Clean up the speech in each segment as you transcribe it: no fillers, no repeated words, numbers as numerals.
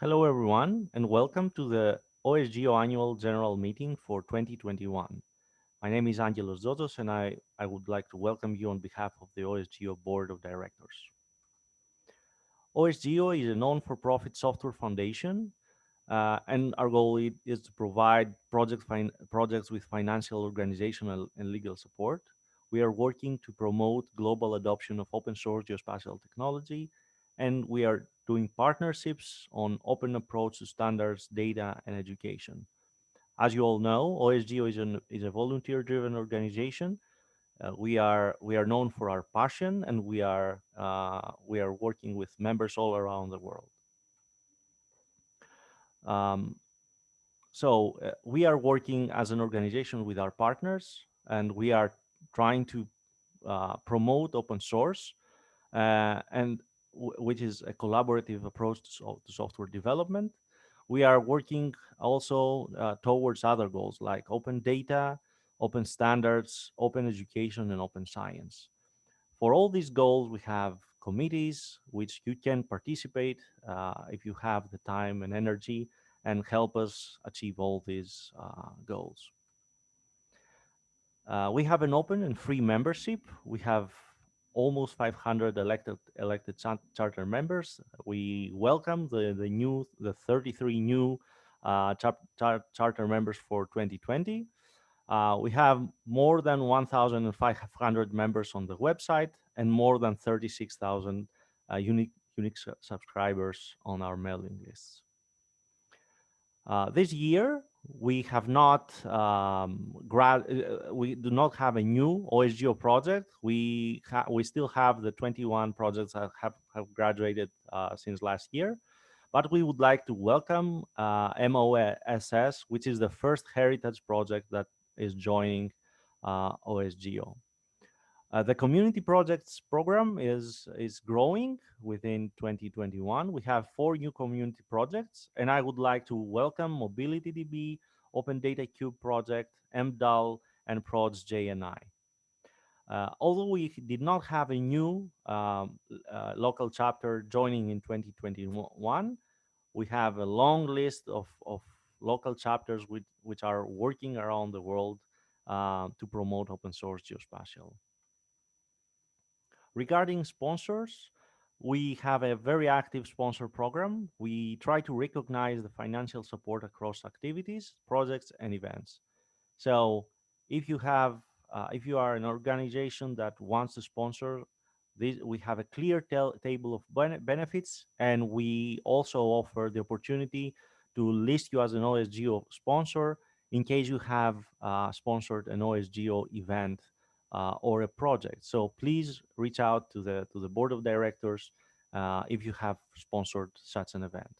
Hello, everyone, and welcome to the OSGeo Annual General Meeting for 2021. My name is Angelos Zotos, and I would like to welcome you on behalf of the OSGeo Board of Directors. OSGeo is a non-for-profit software foundation, and our goal is to provide projects with financial, organizational, and legal support. We are working to promote global adoption of open source geospatial technology, and we are doing partnerships on open approach to standards, data, and education. As you all know, OSGeo is a volunteer-driven organization. We are known for our passion, and we are working with members all around the world. Um, we are working as an organization with our partners, and we are trying to promote open source, and which is a collaborative approach to software development. We are working also towards other goals like open data, open standards, open education, and open science. For all these goals, we have committees which you can participate if you have the time and energy and help us achieve all these goals. We have an open and free membership. We have almost 500 elected charter members. We welcome the 33 new charter members for 2020. We have more than 1,500 members on the website and more than 36,000 unique subscribers on our mailing lists. This year, we have not we do not have a new OSGeo project. We still have the 21 projects that have graduated since last year, but we would like to welcome MOSS, which is the first heritage project that is joining OSGeo. The community projects program is growing within 2021. We have 4 new community projects, and I would like to welcome MobilityDB, Open Data Cube project, MDAL, and Prods JNI. Although we did not have a new local chapter joining in 2021, we have a long list of local chapters which are working around the world to promote open source geospatial. Regarding sponsors, we have a very active sponsor program. We try to recognize the financial support across activities, projects, and events. So if if you are an organization that wants to sponsor this, we have a clear table of benefits, and we also offer the opportunity to list you as an OSGeo sponsor in case you have sponsored an OSGeo event or a project. So please reach out to the board of directors if you have sponsored such an event.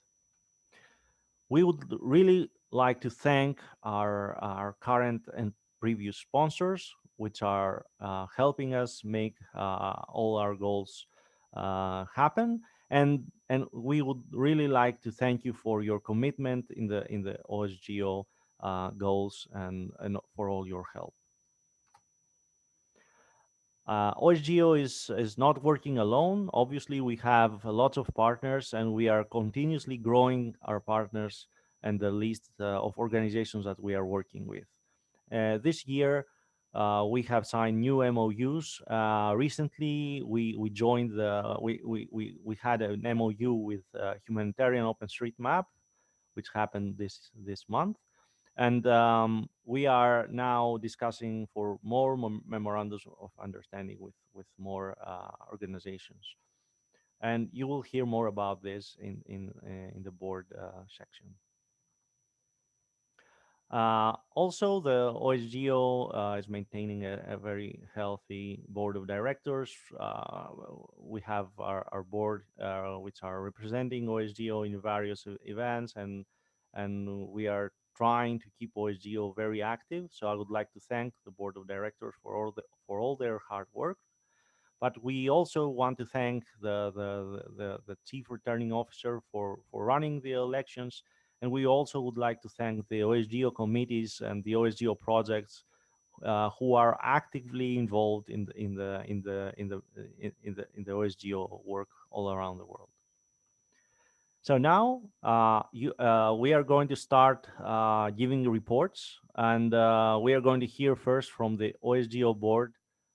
We would really like to thank our current and previous sponsors, which are helping us make all our goals happen. And we would really like to thank you for your commitment in the OSGeo goals and for all your help. OSGeo is not working alone. Obviously, we have lots of partners, and we are continuously growing our partners and the list of organizations that we are working with. This year, we have signed new MOUs. Recently, we joined we had an MOU with Humanitarian OpenStreetMap, which happened this month. And we are now discussing for more memorandums of understanding with more organizations. And you will hear more about this in the board section. Also, the OSGeo is maintaining a very healthy board of directors. We have our board, which are representing OSGeo in various events, and we are trying to keep OSGeo very active. So I would like to thank the board of directors for all their hard work. But we also want to thank the chief returning officer for running the elections, and we also would like to thank the OSGeo committees and the OSGeo projects who are actively involved in the OSGeo work all around the world. So now we are going to start giving reports, and we are going to hear first from the OSGeo board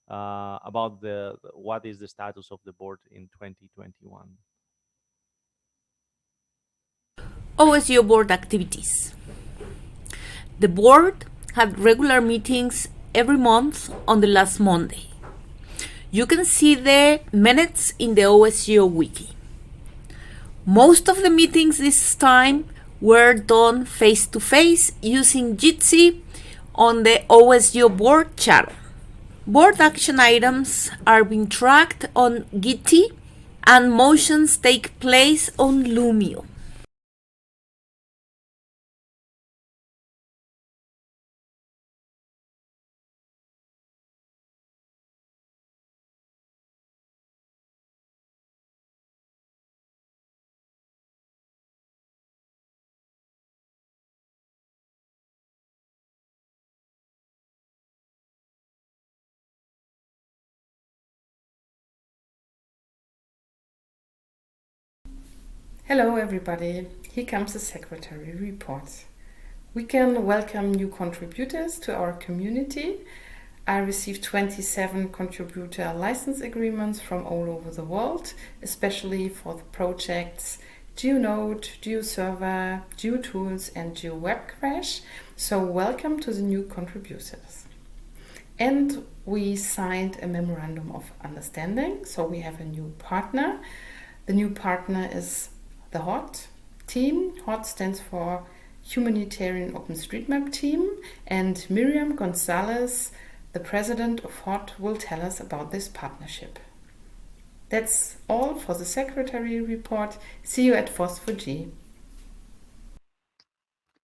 about what is the status of the board in 2021. OSGeo Board activities. The board had regular meetings every month on the last Monday. You can see the minutes in the OSGeo wiki. Most of the meetings this time were done face-to-face using Jitsi on the OSGeo board channel. Board action items are being tracked on Gitty and motions take place on Lumio. Hello everybody, here comes the secretary report. We can welcome new contributors to our community. I received 27 contributor license agreements from all over the world, especially for the projects GeoNode, GeoServer, GeoTools and GeoWebCrash. So welcome to the new contributors. And we signed a memorandum of understanding, so we have a new partner. The new partner is the HOT team. HOT stands for Humanitarian OpenStreetMap team, and Miriam Gonzalez, the president of HOT, will tell us about this partnership. That's all for the secretary report. See you at FOSS4G.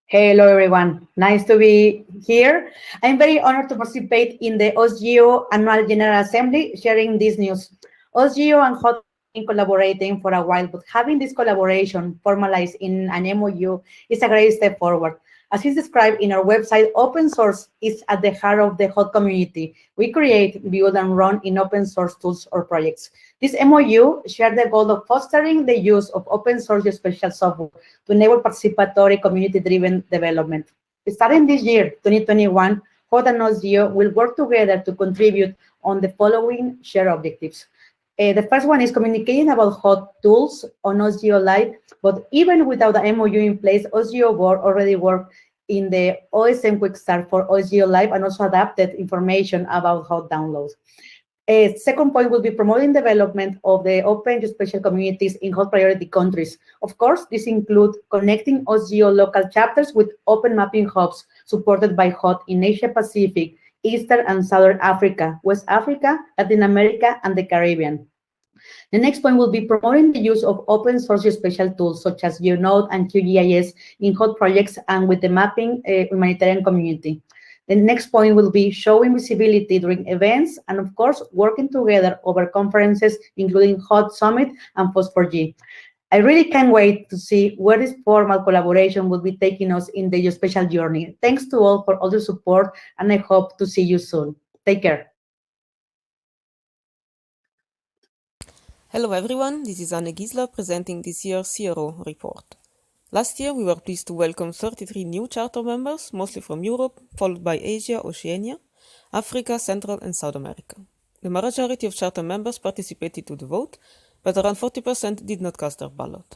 Hello everyone, nice to be here. I'm very honored to participate in the OSGeo Annual General Assembly sharing this news. OSGeo and HOT been collaborating for a while, but having this collaboration formalized in an MOU is a great step forward. As is described in our website, open source is at the heart of the HOT community. We create, build, and run in open source tools or projects. This MOU shared the goal of fostering the use of open source special software to enable participatory community-driven development. Starting this year, 2021, HOT and OSGeo will work together to contribute on the following shared objectives. The first one is communicating about HOT tools on OSGeo Live, but even without the MOU in place, OSGeo Board already worked in the OSM Quick Start for OSGeo Live and also adapted information about HOT downloads. A second point will be promoting development of the open special communities in HOT priority countries. Of course, this includes connecting OSGeo local chapters with open mapping hubs supported by HOT in Asia Pacific, Eastern and Southern Africa, West Africa, Latin America, and the Caribbean. The next point will be promoting the use of open source spatial tools such as GeoNode and QGIS in HOT projects and with the mapping humanitarian community. The next point will be showing visibility during events and, of course, working together over conferences, including HOT Summit and FOSS4G. I really can't wait to see where this formal collaboration will be taking us in the geospatial journey. Thanks to all for all the support, and I hope to see you soon. Take care. Hello everyone, this is Anne Gisler presenting this year's CRO report. Last year we were pleased to welcome 33 new charter members, mostly from Europe, followed by Asia, Oceania, Africa, Central and South America. The majority of charter members participated to the vote, but around 40% did not cast their ballot.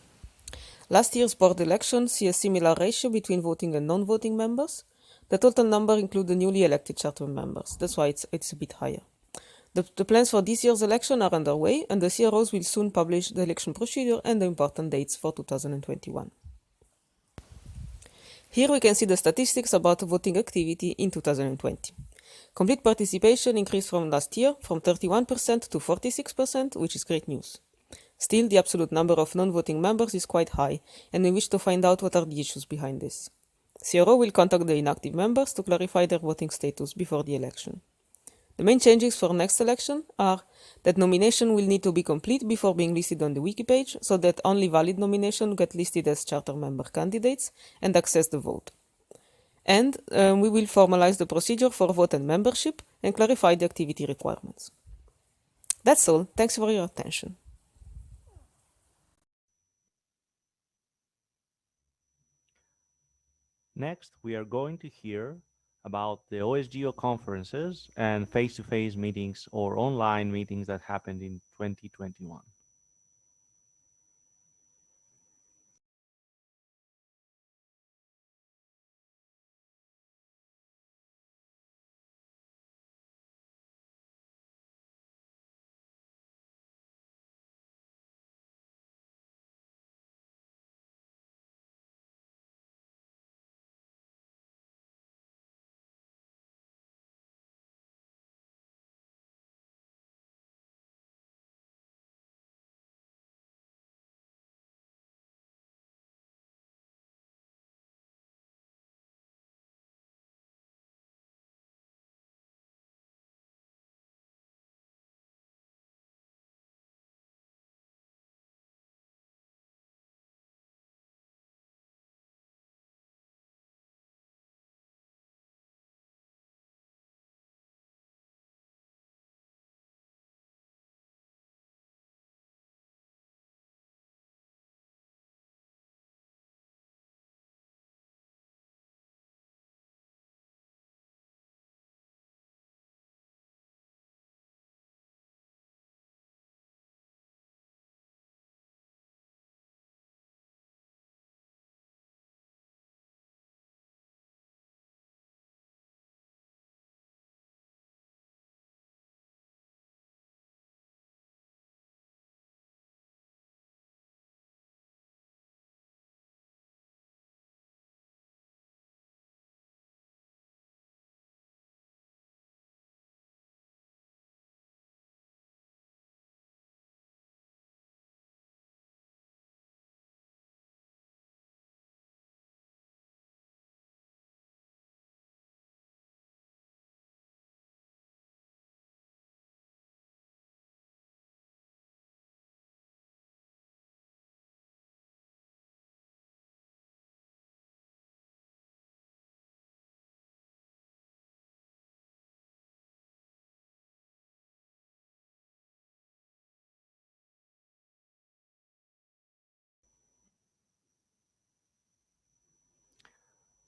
Last year's board election see a similar ratio between voting and non-voting members. The total number includes the newly elected charter members, that's why it's a bit higher. The plans for this year's election are underway, and the CROs will soon publish the election procedure and the important dates for 2021. Here we can see the statistics about voting activity in 2020. Complete participation increased from last year from 31% to 46%, which is great news. Still, the absolute number of non-voting members is quite high, and we wish to find out what are the issues behind this. CRO will contact the inactive members to clarify their voting status before the election. The main changes for next election are that nomination will need to be complete before being listed on the wiki page, so that only valid nominations get listed as charter member candidates and access the vote. And we will formalize the procedure for vote and membership and clarify the activity requirements. That's all. Thanks for your attention. Next, we are going to hear about the OSGeo conferences and face-to-face meetings or online meetings that happened in 2021.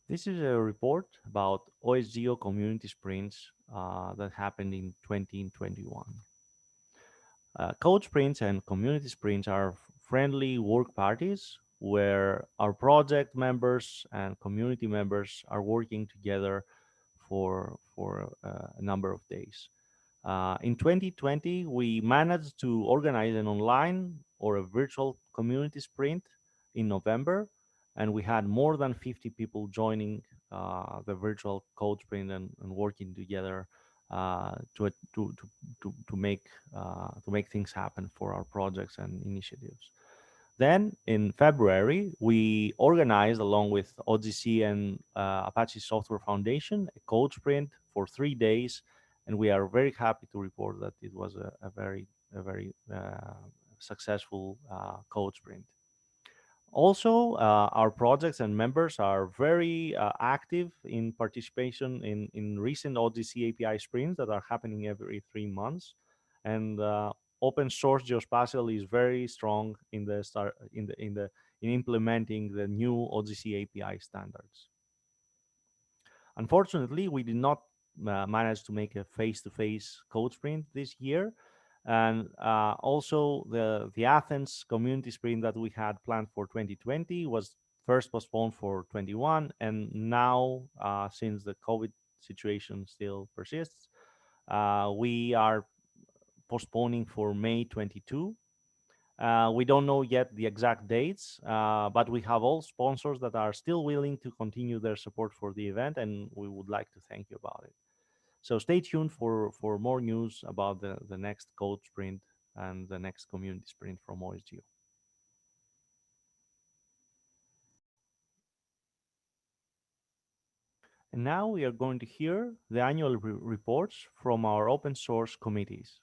This is a report about OSGeo community sprints that happened in 2021. Code sprints and community sprints are friendly work parties where our project members and community members are working together for a number of days. In 2020, we managed to organize an online or a virtual community sprint in November, and we had more than 50 people joining the virtual code sprint and working together to make things happen for our projects and initiatives. Then in February, we organized along with OGC and Apache Software Foundation a code sprint for 3 days, and we are very happy to report that it was a very successful code sprint. Also, our projects and members are very active in participation in recent OGC API sprints that are happening every 3 months, and open source geospatial is very strong in the in implementing the new OGC API standards. Unfortunately, we did not manage to make a face-to-face code sprint this year, and also the Athens community sprint that we had planned for 2020 was first postponed for 21, and now since the COVID situation still persists, we are postponing for May 22. We don't know yet the exact dates, but we have all sponsors that are still willing to continue their support for the event, and we would like to thank you about it. So stay tuned for more news about the next code sprint and the next community sprint from OSGeo. And now we are going to hear the annual reports from our open source committees.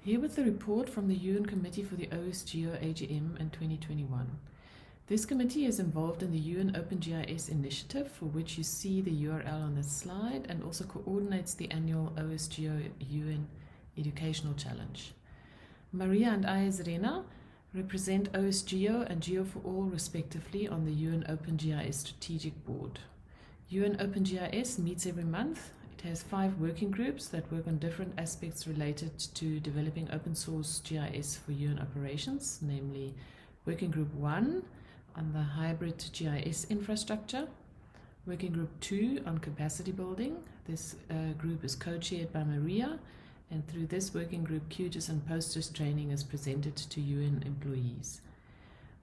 Here with the report from the UN Committee for the OSGeo AGM in 2021. This committee is involved in the UN OpenGIS initiative, for which you see the URL on this slide, and also coordinates the annual OSGeo UN Educational Challenge. Maria and I, as Rena, represent OSGeo and Geo for All respectively on the UN OpenGIS Strategic Board. UN OpenGIS meets every month. It has 5 working groups that work on different aspects related to developing open source GIS for UN operations, namely Working Group 1 on the hybrid GIS infrastructure, Working Group 2 on capacity building. This group is co-chaired by Maria, and through this working group, QGIS and POSTGIS training is presented to UN employees.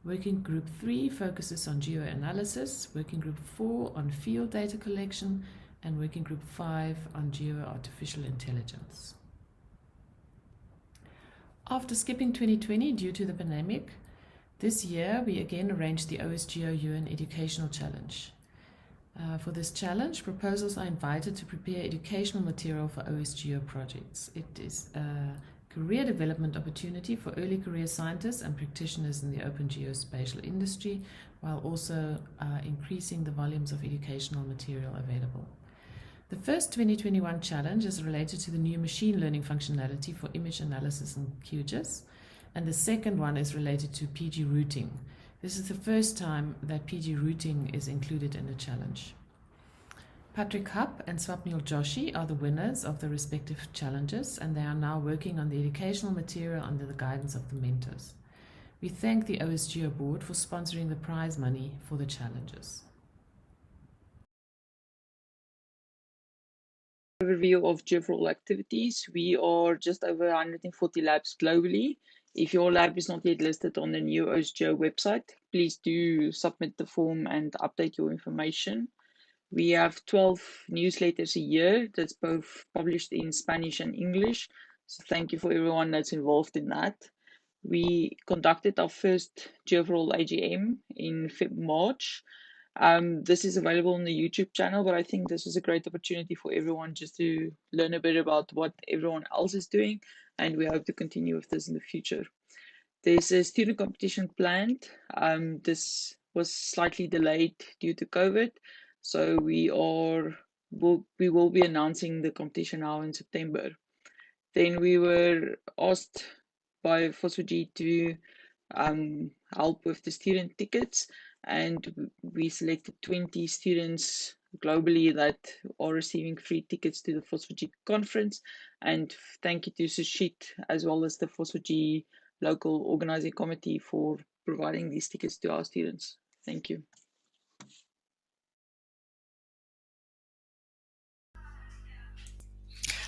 Working Group 3 focuses on geoanalysis, Working Group 4 on field data collection, and Working Group 5 on geo-artificial intelligence. After skipping 2020 due to the pandemic, this year we again arranged the OSGeo UN Educational Challenge. For this challenge, proposals are invited to prepare educational material for OSGeo projects. It is a career development opportunity for early career scientists and practitioners in the open geospatial industry, while also increasing the volumes of educational material available. The first 2021 challenge is related to the new machine learning functionality for image analysis in QGIS, and the second one is related to PG routing. This is the first time that PG routing is included in the challenge. Patrick Hupp and Swapnil Joshi are the winners of the respective challenges, and they are now working on the educational material under the guidance of the mentors. We thank the OSGeo Board for sponsoring the prize money for the challenges. Overview of Geo for All activities. We are just over 140 labs globally. If your lab is not yet listed on the new OSGeo website, please do submit the form and update your information. We have 12 newsletters a year that's both published in Spanish and English. So thank you for everyone that's involved in that. We conducted our first Geo for All AGM in March. This is available on the YouTube channel, but I think this is a great opportunity for everyone just to learn a bit about what everyone else is doing, and we hope to continue with this in the future. There's a student competition planned. This was slightly delayed due to COVID, so we will be announcing the competition now in September. Then we were asked by FOSFOG to help with the student tickets, and we selected 20 students globally that are receiving free tickets to the OSGeo conference. And thank you to Sushit as well as the OSGeo Local organizing committee for providing these tickets to our students. Thank you.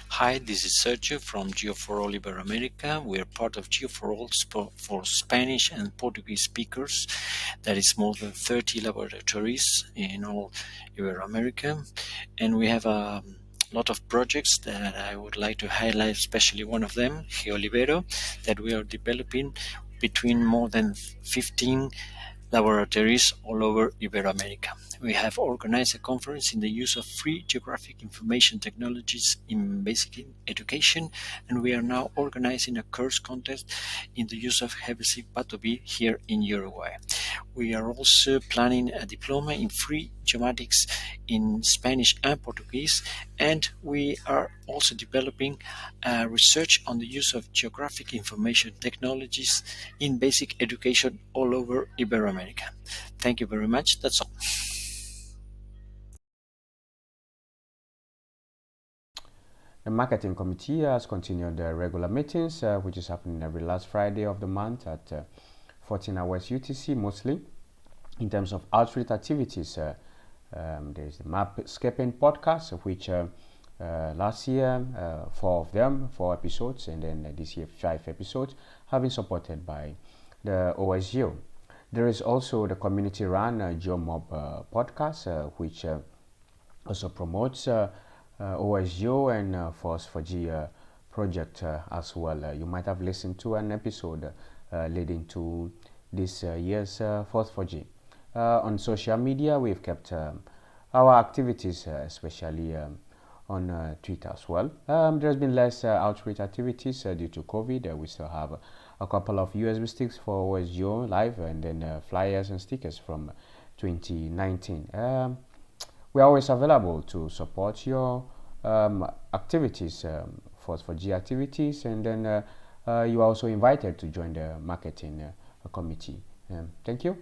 Hi, this is Sergio from Geo for All Iberoamerica. We are part of Geo for All for Spanish and Portuguese speakers. That is more than 30 laboratories in all Iberoamerica. And we have a lot of projects that I would like to highlight, especially one of them, GeoLibero, that we are developing between more than 15 laboratories all over Iberoamerica. We have organized a conference in the use of free geographic information technologies in basic education, and we are now organizing a course contest in the use of Hevesi Patobi here in Uruguay. We are also planning a diploma in free geomatics in Spanish and Portuguese, and we are also developing research on the use of geographic information technologies in basic education all over Iberoamerica. Thank you very much. That's all. The marketing committee has continued their regular meetings, which is happening every last Friday of the month at 14 hours UTC mostly. In terms of outreach activities, there's the Mapscaping podcast, of which last year 4 episodes, and then this year 5 episodes have been supported by the OSGeo. There is also the community-run GeoMob podcast, which also promotes OSGeo and FOSFOG project as well. You might have listened to an episode leading to this year's FOSFOG. On social media, we've kept our activities, especially on Twitter as well. There's been less outreach activities due to COVID. We still have a couple of USB sticks for OSGeo Live, and then flyers and stickers from 2019. We are always available to support your activities, FOSFOG activities, and then you are also invited to join the marketing committee. Thank you.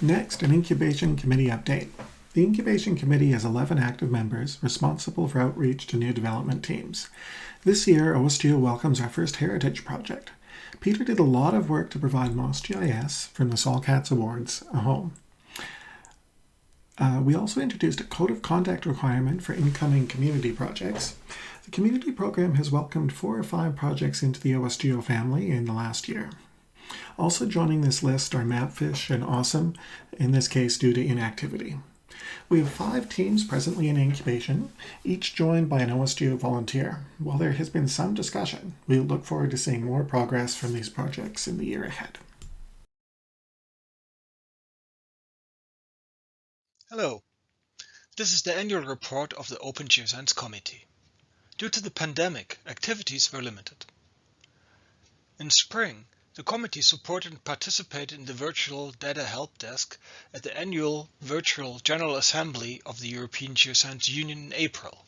Next, an Incubation Committee update. The Incubation Committee has 11 active members responsible for outreach to new development teams. This year, OSGeo welcomes our first heritage project. Peter did a lot of work to provide MOS-GIS from the Solcats Awards a home. We also introduced a code of conduct requirement for incoming community projects. The community program has welcomed 4 or 5 projects into the OSGeo family in the last year. Also joining this list are Mapfish and Awesome, in this case due to inactivity. We have 5 teams presently in incubation, each joined by an OSGeo volunteer. While there has been some discussion, we look forward to seeing more progress from these projects in the year ahead. Hello, this is the annual report of the Open Geoscience Committee. Due to the pandemic, activities were limited. In spring, the committee supported and participated in the virtual Data Help Desk at the annual Virtual General Assembly of the European Geoscience Union in April.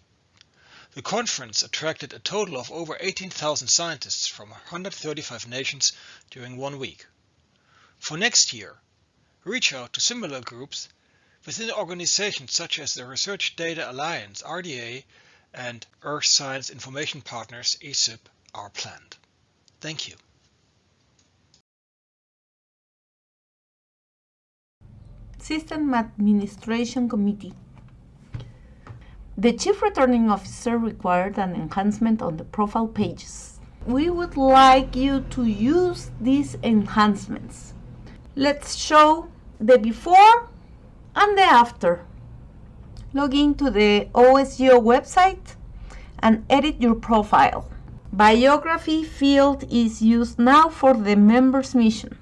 The conference attracted a total of over 18,000 scientists from 135 nations during 1 week. For next year, reach out to similar groups within organizations such as the Research Data Alliance (RDA) and Earth Science Information Partners (ESIP) are planned. Thank you. System Administration Committee. The Chief Returning Officer required an enhancement on the profile pages. We would like you to use these enhancements. Let's show the before and the after. Log into the OSGeo website and edit your profile. Biography field is used now for the members' mission.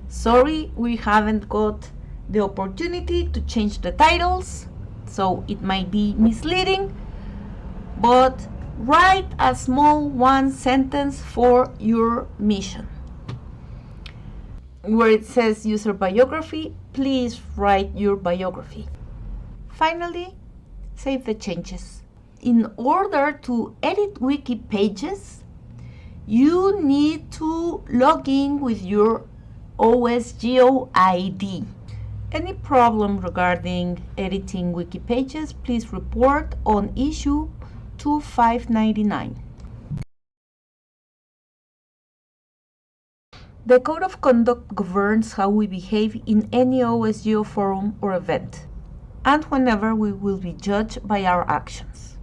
Sorry, we haven't got the opportunity to change the titles, so it might be misleading, but write a small 1 sentence for your mission. Where it says user biography, please write your biography. Finally, save the changes. In order to edit wiki pages, you need to log in with your OSGeo ID. Any problem regarding editing wiki pages, please report on issue 2599. The Code of Conduct governs how we behave in any OSGeo forum or event, and whenever we will be judged by our actions.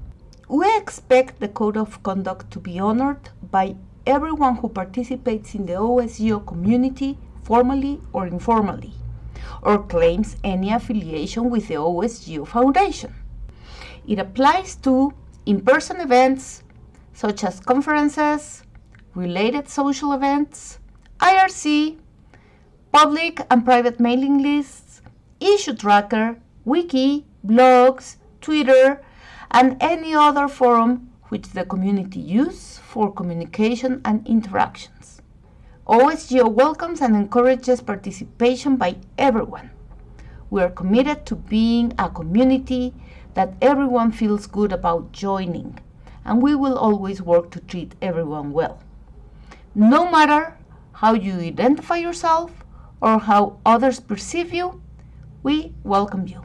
We expect the Code of Conduct to be honored by everyone who participates in the OSGeo community, formally or informally, or claims any affiliation with the OSGeo Foundation. It applies to in-person events such as conferences, related social events, IRC, public and private mailing lists, issue tracker, wiki, blogs, Twitter, and any other forum which the community uses for communication and interactions. OSGeo welcomes and encourages participation by everyone. We are committed to being a community that everyone feels good about joining, and we will always work to treat everyone well. No matter how you identify yourself or how others perceive you, we welcome you.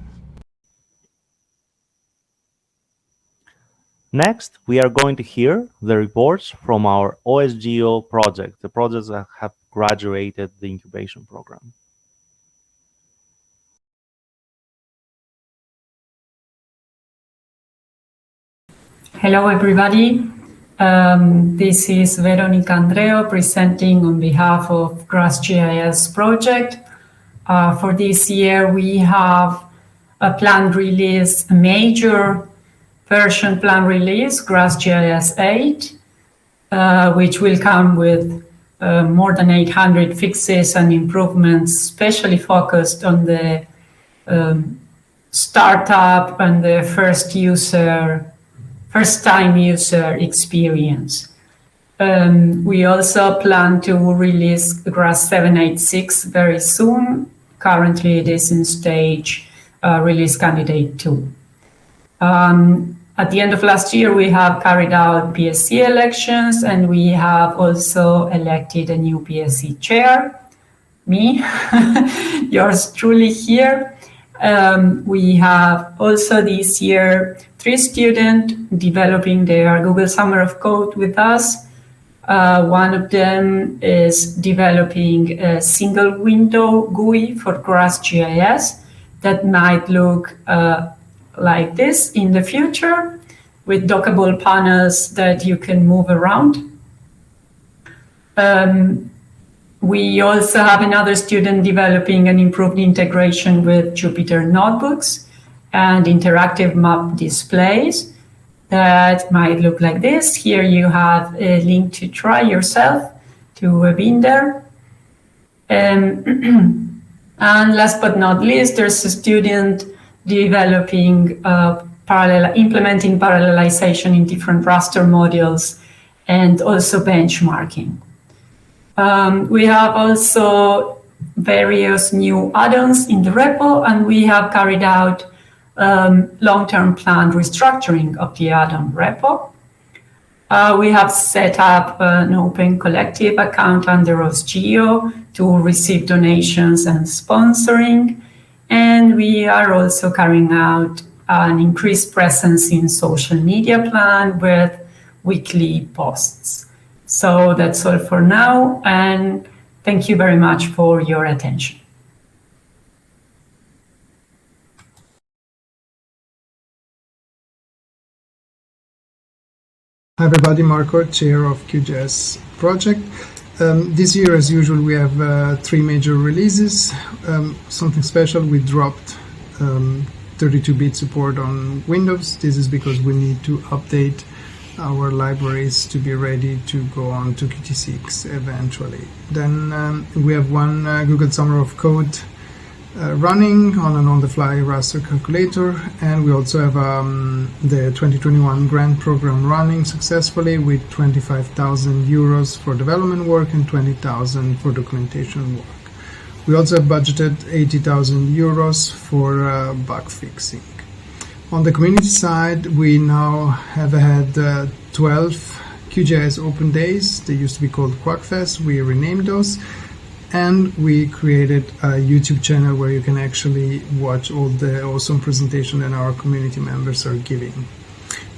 Next, we are going to hear the reports from our OSGeo project, the projects that have graduated the incubation program. Hello, everybody. This is Veronica Andreo presenting on behalf of GrassGIS project. For this year, we have a planned release, a major version plan release, GrassGIS 8, which will come with more than 800 fixes and improvements, especially focused on the startup and the first-time user experience. We also plan to release Grass 786 very soon. Currently, it is in stage release candidate 2. At the end of last year, we have carried out BSc elections, and we have also elected a new BSc chair, me, yours truly here. We have also this year 3 students developing their Google Summer of Code with us. One of them is developing a single window GUI for GrassGIS that might look like this in the future, with dockable panels that you can move around. We also have another student developing an improved integration with Jupyter notebooks and interactive map displays that might look like this. Here you have a link to try yourself to a Binder. And last but not least, there's a student developing implementing parallelization in different raster modules and also benchmarking. We have also various new add-ons in the repo, and we have carried out long-term planned restructuring of the add-on repo. We have set up an open collective account under OSGeo to receive donations and sponsoring. And we are also carrying out an increased presence in social media plan with weekly posts. So that's all for now, and thank you very much for your attention. Hi everybody, Marco, Chair of QGIS project. This year, as usual, we have 3 major releases. Something special, we dropped 32-bit support on Windows. This is because we need to update our libraries to be ready to go on to Qt6 eventually. Then we have one Google Summer of Code running on an on-the-fly raster calculator, and we also have the 2021 grant program running successfully with 25,000 euros for development work and 20,000 for documentation work. We also have budgeted 80,000 euros for bug fixing. On the community side, we now have had 12 QGIS open days. They used to be called QuackFest. We renamed those. And we created a YouTube channel where you can actually watch all the awesome presentation that our community members are giving.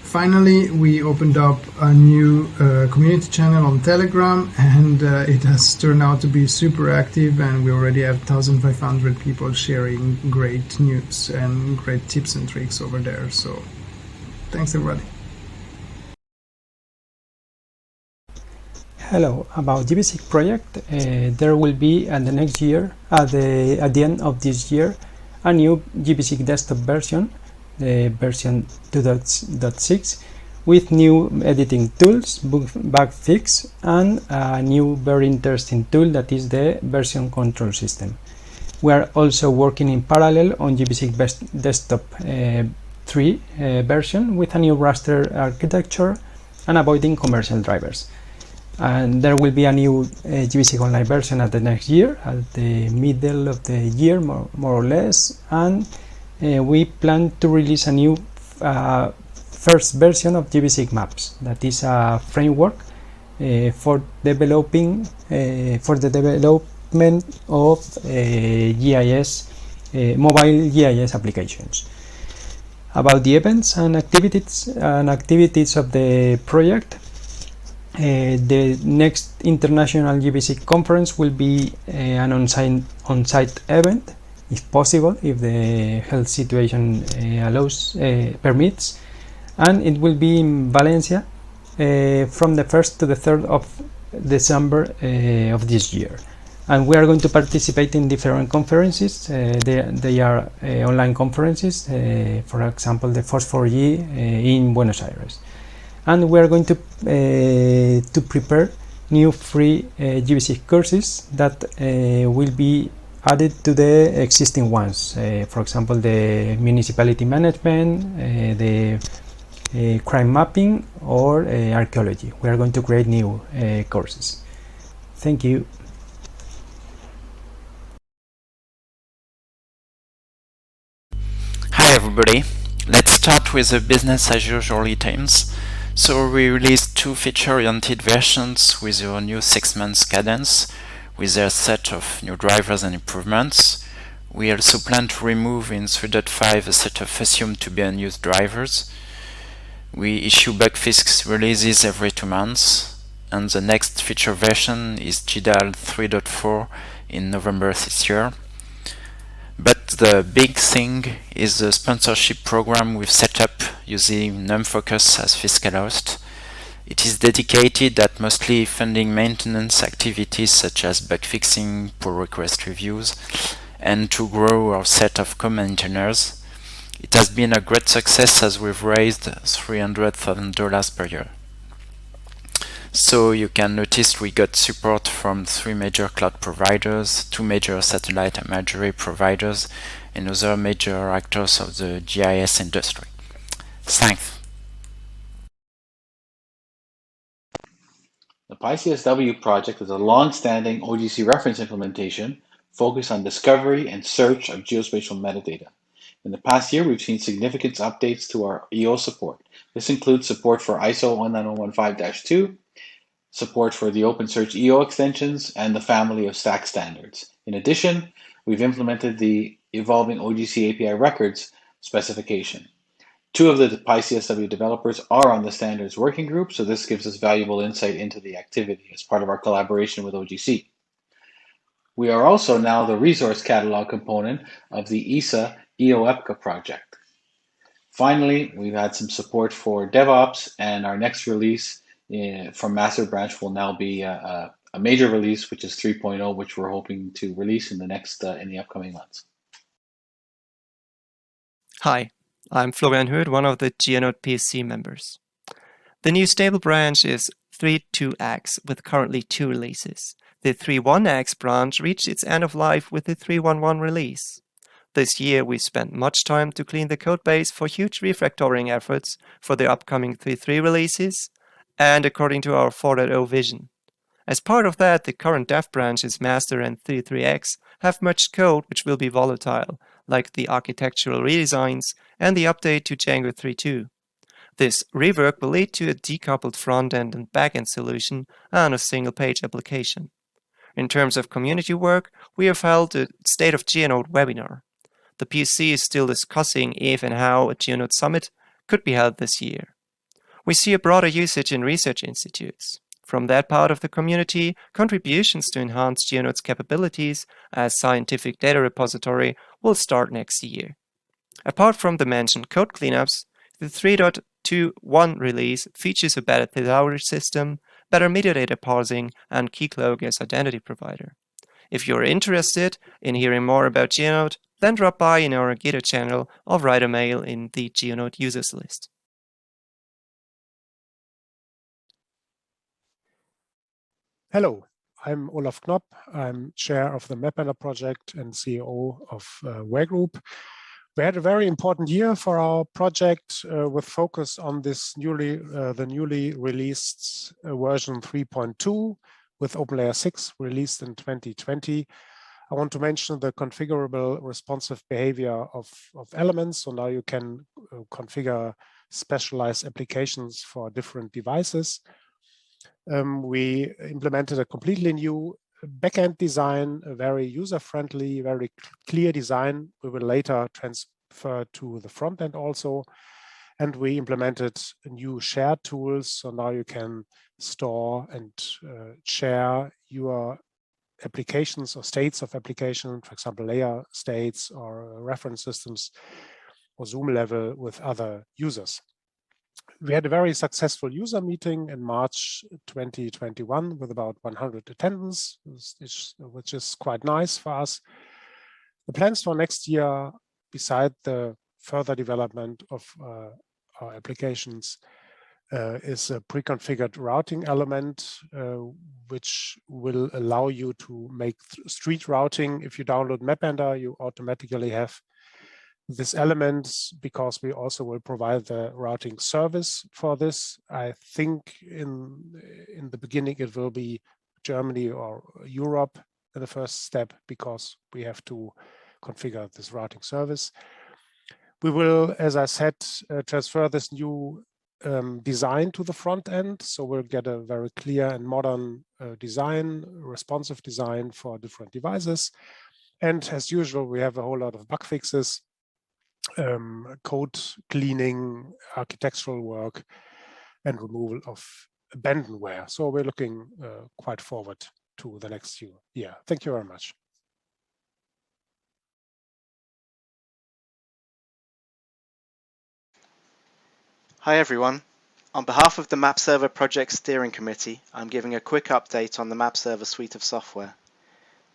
Finally, we opened up a new community channel on Telegram, and it has turned out to be super active, and we already have 1,500 people sharing great news and great tips and tricks over there. So thanks everybody. Hello, about GBSIG project, there will be at the next year, at the end of this year, a new GBSIG desktop version, the version 2.6, with new editing tools, bug fix, and a new very interesting tool that is the version control system. We are also working in parallel on GBSIG desktop 3 version with a new raster architecture and avoiding commercial drivers. And there will be a new GBSIG online version at the next year, at the middle of the year, more or less, and we plan to release a new first version of GBSIG Maps. That is a framework for the development of GIS, mobile GIS applications. About the events and activities of the project, the next International GBSIG conference will be an on-site event, if possible, if the health situation permits, and it will be in Valencia from the 1st to the 3rd of December of this year. And we are going to participate in different conferences. They are online conferences, for example, the FOSS4G in Buenos Aires. And we are going to prepare new free GBSIG courses that will be added to the existing ones. For example, the municipality management, the crime mapping, or archaeology. We are going to create new courses. Thank you. Hi everybody. Let's start with the business as usual items. So we released 2 feature-oriented versions with our new 6 months cadence, with their set of new drivers and improvements. We also plan to remove in 3.5 a set of assumed to be unused drivers. We issue bug fix releases every 2 months, and the next feature version is GDAL 3.4 in November this year. But the big thing is the sponsorship program we've set up using NumFocus as fiscal host. It is dedicated at mostly funding maintenance activities such as bug fixing, pull request reviews, and to grow our set of co-maintainers. It has been a great success as we've raised $300,000 per year. So you can notice we got support from 3 major cloud providers, 2 major satellite imagery providers, and other major actors of the GIS industry. Thanks. The PyCSW project is a long-standing OGC reference implementation focused on discovery and search of geospatial metadata. In the past year, we've seen significant updates to our EO support. This includes support for ISO 19015-2, support for the OpenSearch EO extensions, and the family of stack standards. In addition, we've implemented the evolving OGC API records specification. 2 of the PyCSW developers are on the standards working group, so this gives us valuable insight into the activity as part of our collaboration with OGC. We are also now the resource catalog component of the ESA EO-EPCA project. Finally, we've had some support for DevOps, and our next release from Master Branch will now be a major release, which is 3.0, which we're hoping to release in the upcoming months. Hi, I'm Florian Höth, one of the GeoNode PSC members. The new stable branch is 3.2x with currently 2 releases. The 3.1x branch reached its end of life with the 3.1.1 release. This year we spent much time to clean the codebase for huge refactoring efforts for the upcoming 3.3 releases and according to our 4.0 vision. As part of that, the current dev branches Master and 3.3x have merged code which will be volatile, like the architectural redesigns and the update to Django 3.2. This rework will lead to a decoupled front-end and back-end solution and a single-page application. In terms of community work, we have held a State of GeoNode webinar. The PSC is still discussing if and how a GeoNode summit could be held this year. We see a broader usage in research institutes. From that part of the community, contributions to enhance GeoNode's capabilities as scientific data repository will start next year. Apart from the mentioned code cleanups, the 3.2.1 release features a better thesaurus system, better metadata parsing, and Keycloak as identity provider. If you're interested in hearing more about GeoNode, then drop by in our GitHub channel or write a mail in the GeoNode users list. Hello, I'm Olaf Knopp. I'm chair of the Mapender project and CEO of Ware Group. We had a very important year for our project with focus on this the newly released version 3.2 with OpenLayer 6 released in 2020. I want to mention the configurable responsive behavior of elements. So now you can configure specialized applications for different devices. We implemented a completely new backend design, a very user-friendly, very clear design. We will later transfer to the front end also. And we implemented new share tools. So now you can store and share your applications or states of application, for example, layer states or reference systems or Zoom level with other users. We had a very successful user meeting in March 2021 with about 100 attendants, which is quite nice for us. The plans for next year, beside the further development of our applications, is a pre-configured routing element, which will allow you to make street routing. If you download Mapender, you automatically have this element because we also will provide the routing service for this. I think in the beginning it will be Germany or Europe in the first step because we have to configure this routing service. We will, as I said, transfer this new design to the front end. So we'll get a very clear and modern design, responsive design for different devices. And as usual, we have a whole lot of bug fixes, code cleaning, architectural work, and removal of abandonware. So we're looking quite forward to the next year. Thank you very much. Hi everyone. On behalf of the Map Server Project Steering Committee, I'm giving a quick update on the Map Server suite of software.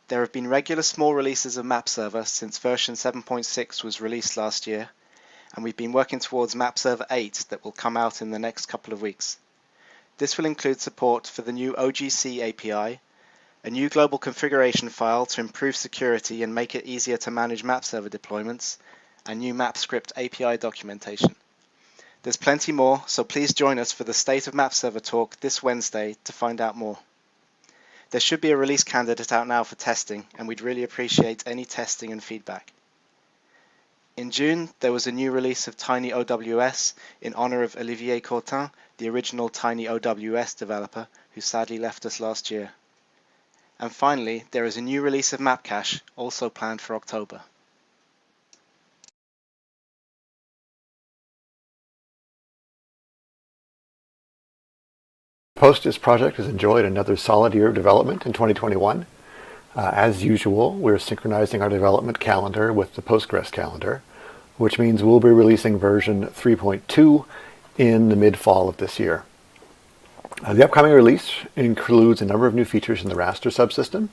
There have been regular small releases of Map Server since version 7.6 was released last year, and we've been working towards Map Server 8 that will come out in the next couple of weeks. This will include support for the new OGC API, a new global configuration file to improve security and make it easier to manage Map Server deployments, and new MapScript API documentation. There's plenty more, so please join us for the State of Map Server talk this Wednesday to find out more. There should be a release candidate out now for testing, and we'd really appreciate any testing and feedback. In June, there was a new release of Tiny OWS in honor of Olivier Courtin, the original Tiny OWS developer, who sadly left us last year. And finally, there is a new release of Mapcache, also planned for October. PostGIS project has enjoyed another solid year of development in 2021. As usual, we're synchronizing our development calendar with the Postgres calendar, which means we'll be releasing version 3.2 in the mid-fall of this year. The upcoming release includes a number of new features in the raster subsystem.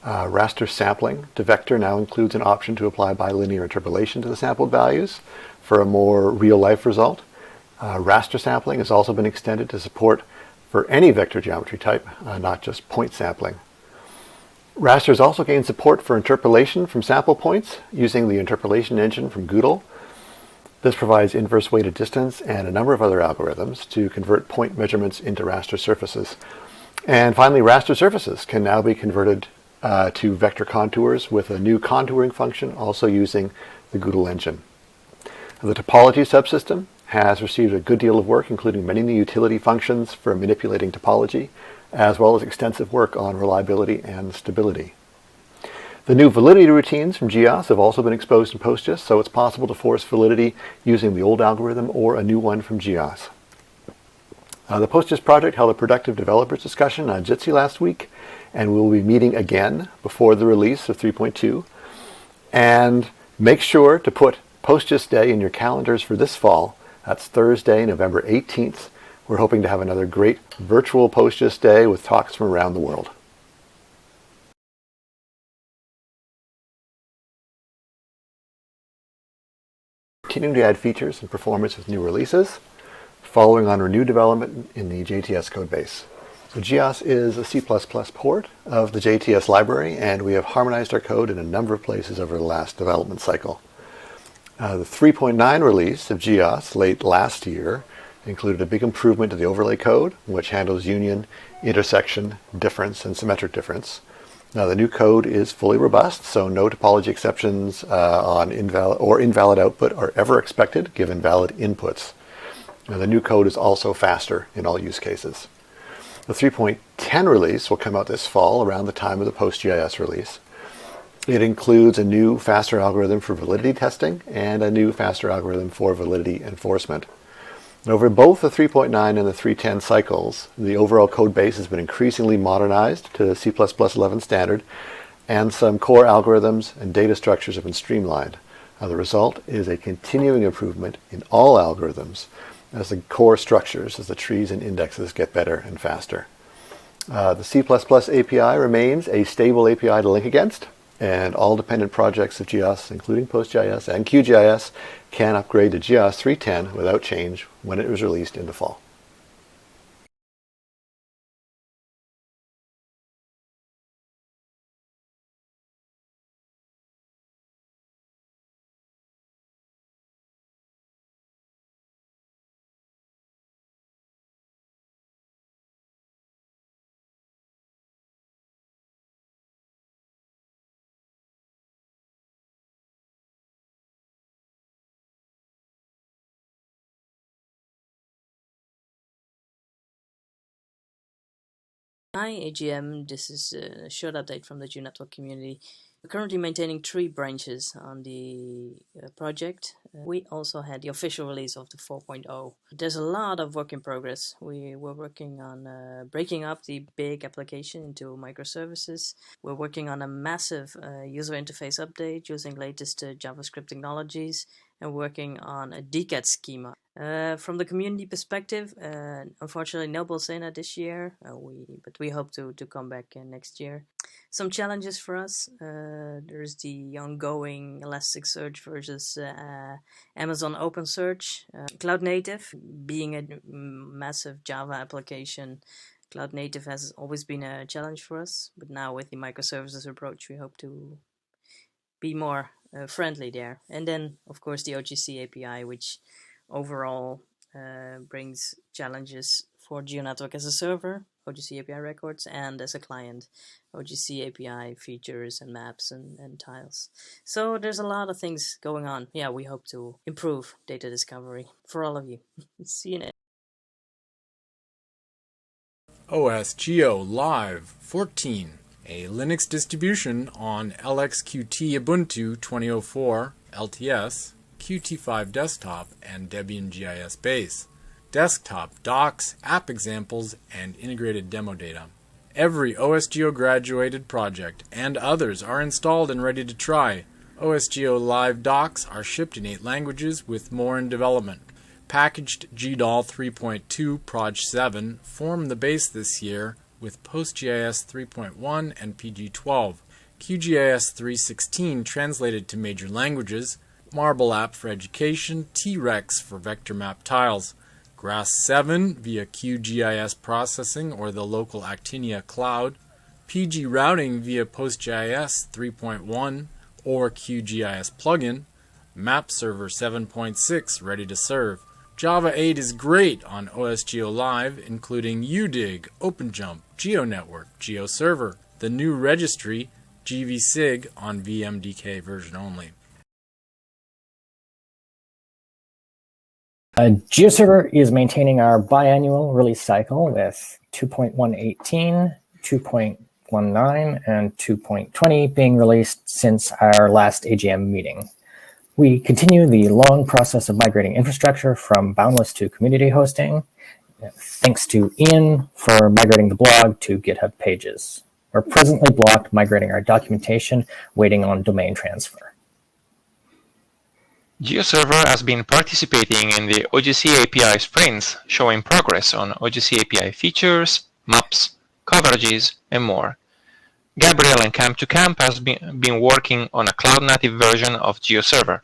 Raster sampling to vector now includes an option to apply bilinear interpolation to the sampled values for a more real-life result. Raster sampling has also been extended to support for any vector geometry type, not just point sampling. Raster has also gained support for interpolation from sample points using the interpolation engine from Google. This provides inverse weighted distance and a number of other algorithms to convert point measurements into raster surfaces. And finally, raster surfaces can now be converted to vector contours with a new contouring function also using the Google engine. The topology subsystem has received a good deal of work, including many new utility functions for manipulating topology, as well as extensive work on reliability and stability. The new validity routines from GEOS have also been exposed in PostGIS, so it's possible to force validity using the old algorithm or a new one from GEOS. The PostGIS project held a productive developers discussion on Jitsi last week, and we'll be meeting again before the release of 3.2. And make sure to put PostGIS Day in your calendars for this fall. That's Thursday, November 18th. We're hoping to have another great virtual PostGIS Day with talks from around the world. Continuing to add features and performance with new releases, following on renewed development in the JTS codebase. So GEOS is a C++ port of the JTS library, and we have harmonized our code in a number of places over the last development cycle. The 3.9 release of GEOS late last year included a big improvement to the overlay code, which handles union, intersection, difference, and symmetric difference. Now the new code is fully robust, so no topology exceptions on invalid output are ever expected given valid inputs. Now, the new code is also faster in all use cases. The 3.10 release will come out this fall around the time of the PostGIS release. It includes a new faster algorithm for validity testing and a new faster algorithm for validity enforcement. And over both the 3.9 and the 3.10 cycles, the overall code base has been increasingly modernized to C++ 11 standard, and some core algorithms and data structures have been streamlined. The result is a continuing improvement in all algorithms as the core structures, as the trees and indexes get better and faster. The C++ API remains a stable API to link against, and all dependent projects of GEOS, including PostGIS and QGIS, can upgrade to GEOS 3.10 without change when it was released in the fall. Hi AGM, this is a short update from the GeoNetwork community. We're currently maintaining 3 branches on the project. We also had the official release of the 4.0. There's a lot of work in progress. We were working on breaking up the big application into microservices. We're working on a massive user interface update using latest JavaScript technologies and working on a DCAT schema. From the community perspective, unfortunately no Bolsena this year, but we hope to come back next year. Some challenges for us, there's the ongoing Elasticsearch versus Amazon OpenSearch. Cloud Native, being a massive Java application, Cloud Native has always been a challenge for us, but now with the microservices approach we hope to be more friendly there. And then of course the OGC API, which overall brings challenges for GeoNetwork as a server, OGC API records, and as a client, OGC API features and maps and tiles. So there's a lot of things going on. Yeah, we hope to improve data discovery for all of you. See you next. OSGeo Live 14, a Linux distribution on LXQT Ubuntu 2004 LTS, Qt5 Desktop, and Debian GIS Base. Desktop, docs, app examples, and integrated demo data. Every OSGeo graduated project and others are installed and ready to try. OSGeo Live docs are shipped in 8 languages with more in development. Packaged GDAL 3.2 Proj 7 form the base this year with PostGIS 3.1 and PG12. QGIS 3.16 translated to major languages, Marble app for education, T-Rex for vector map tiles, Grass 7 via QGIS processing or the local Actinia cloud, PG routing via PostGIS 3.1 or QGIS plugin, Map Server 7.6 ready to serve. Java 8 is great on OSGeo Live, including UDIG, OpenJump, GeoNetwork, GeoServer, the new registry, GVSig on VMDK version only. GeoServer is maintaining our biannual release cycle with 2.118, 2.19, and 2.20 being released since our last AGM meeting. We continue the long process of migrating infrastructure from Boundless to community hosting. Thanks to Ian for migrating the blog to GitHub pages. We're presently blocked migrating our documentation, waiting on domain transfer. GeoServer has been participating in the OGC API sprints, showing progress on OGC API features, maps, coverages, and more. Gabriel and Camp2Camp has been working on a cloud-native version of GeoServer.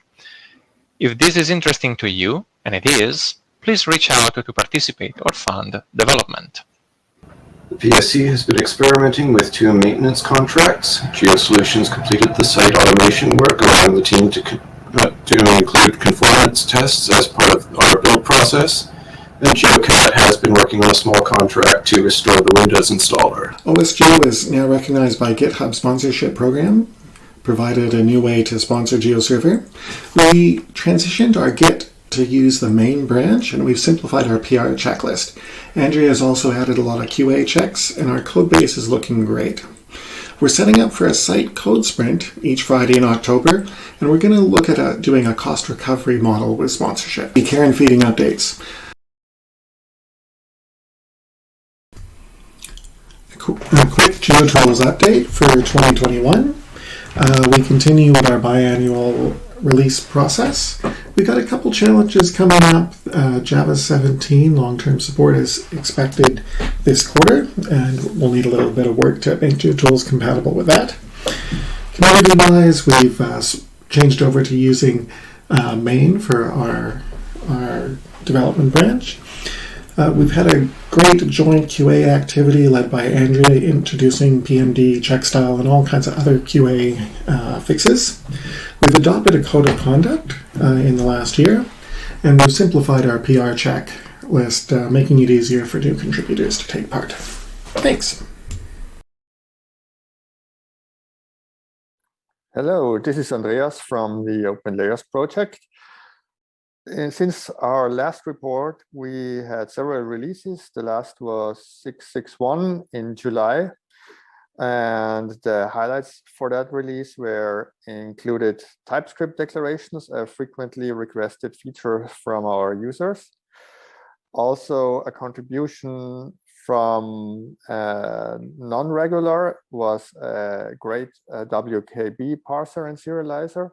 If this is interesting to you, and it is, please reach out to participate or fund development. The PSC has been experimenting with 2 maintenance contracts. GeoSolutions completed the site automation work, allowing the team to include conformance tests as part of our build process. And GeoCat has been working on a small contract to restore the Windows installer. OSGeo is now recognized by GitHub sponsorship program, provided a new way to sponsor GeoServer. We transitioned our Git to use the main branch, and we've simplified our PR checklist. Andrea has also added a lot of QA checks, and our code base is looking great. We're setting up for a site code sprint each Friday in October, and we're going to look at doing a cost recovery model with sponsorship. Care and feeding updates. A quick GeoTools update for 2021. We continue with our biannual release process. We got a couple challenges coming up. Java 17 long-term support is expected this quarter, and we'll need a little bit of work to make GeoTools compatible with that. Community-wise, we've changed over to using main for our development branch. We've had a great joint QA activity led by Andrea introducing PMD, check style, and all kinds of other QA fixes. We've adopted a code of conduct in the last year, and we've simplified our PR check list, making it easier for new contributors to take part. Thanks. Hello, this is Andreas from the Open Layers project. Since our last report, we had several releases. The last was 661 in July. And the highlights for that release were included TypeScript declarations, a frequently requested feature from our users. Also, a contribution from non-regular was a great WKB parser and serializer.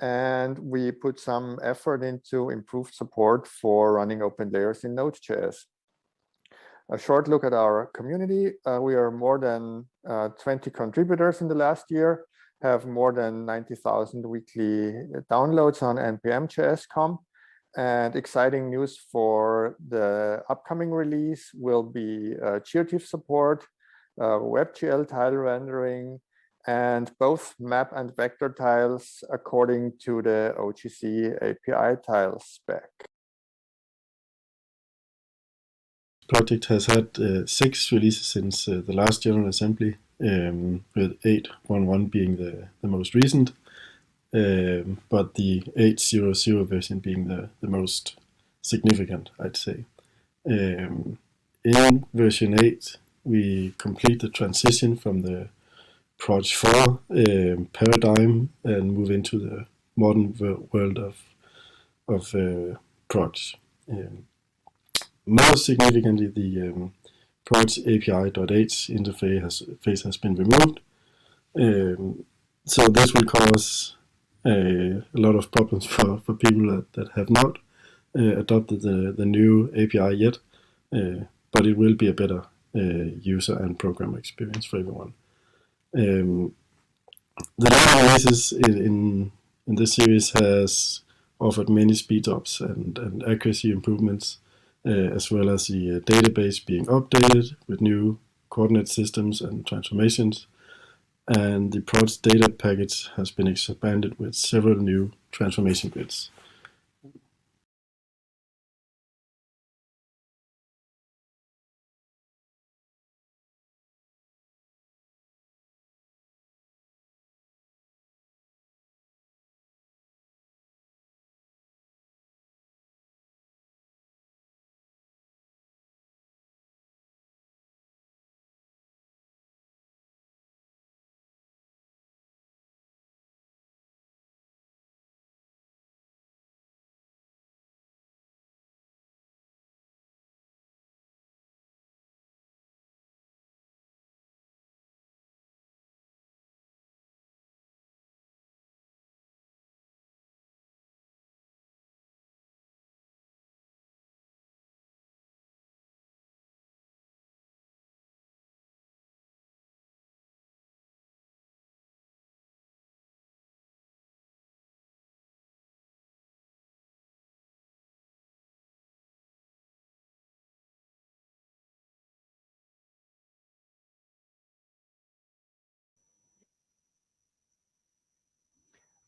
And we put some effort into improved support for running open layers in Node.js. A short look at our community. We are more than 20 contributors in the last year, have more than 90,000 weekly downloads on npm.js.com. And exciting news for the upcoming release will be GeoTIFF support, WebGL tile rendering, and both map and vector tiles according to the OGC API tile spec. Project has had 6 releases since the last General Assembly, with 8.1.1 being the most recent, but the 8.0.0 version being the most significant, I'd say. In version 8, we complete the transition from the Proj 4 paradigm and move into the modern world of Proj. Most significantly, the Proj API.h interface has been removed. So this will cause a lot of problems for people that have not adopted the new API yet, but it will be a better user and programmer experience for everyone. The later releases in this series has offered many speed ups and accuracy improvements, as well as the database being updated with new coordinate systems and transformations. And the Proj data package has been expanded with several new transformation grids.